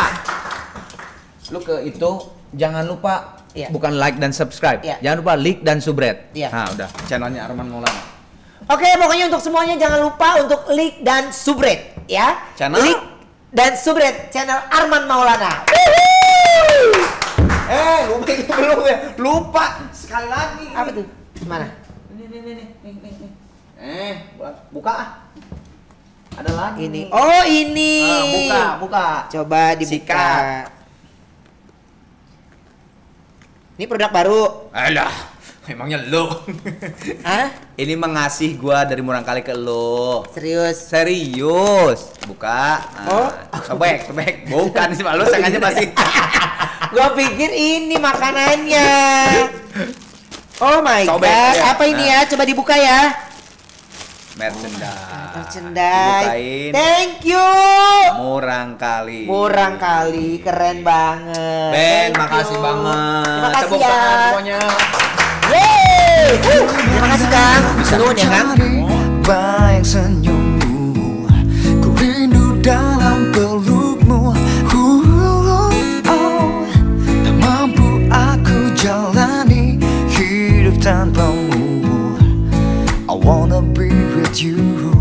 Lu ke itu jangan lupa bukan like dan subscribe. Jangan lupa like dan subscribe. Nah, udah channelnya Arman Maulana. Oke, pokoknya untuk semuanya jangan lupa untuk like dan subscribe ya. Channel like dan subscribe channel Arman Maulana. Lupa ini belum ya. Lupa sekali lagi. Apa tuh? Mana? Nih. Buka ah. Ada lagi. Ini. Oh, ini. Buka. Coba dibuka. Sikat. Ini produk baru. Alah, emangnya lo. Hah? Ini mengasih gua dari murang kali ke lo. Serius. Buka. Sobek. Bukan sih, lu sengaja pasti. Gua pikir ini makanannya. Oh my Sobek, god. ya. Apa ini ya? Coba dibuka ya. Merchandise. Dibukain. Thank you. Murang kali, keren banget. Ben, makasih banget. Terima kasih Tepuk ya. tangan semuanya. Yeay. Terima kasih Kang. Nuhun ya Kang. Baik senyummu, ku rindu dalam pelukmu. Tak mampu aku jalani hidup tanpamu. I wanna be with you.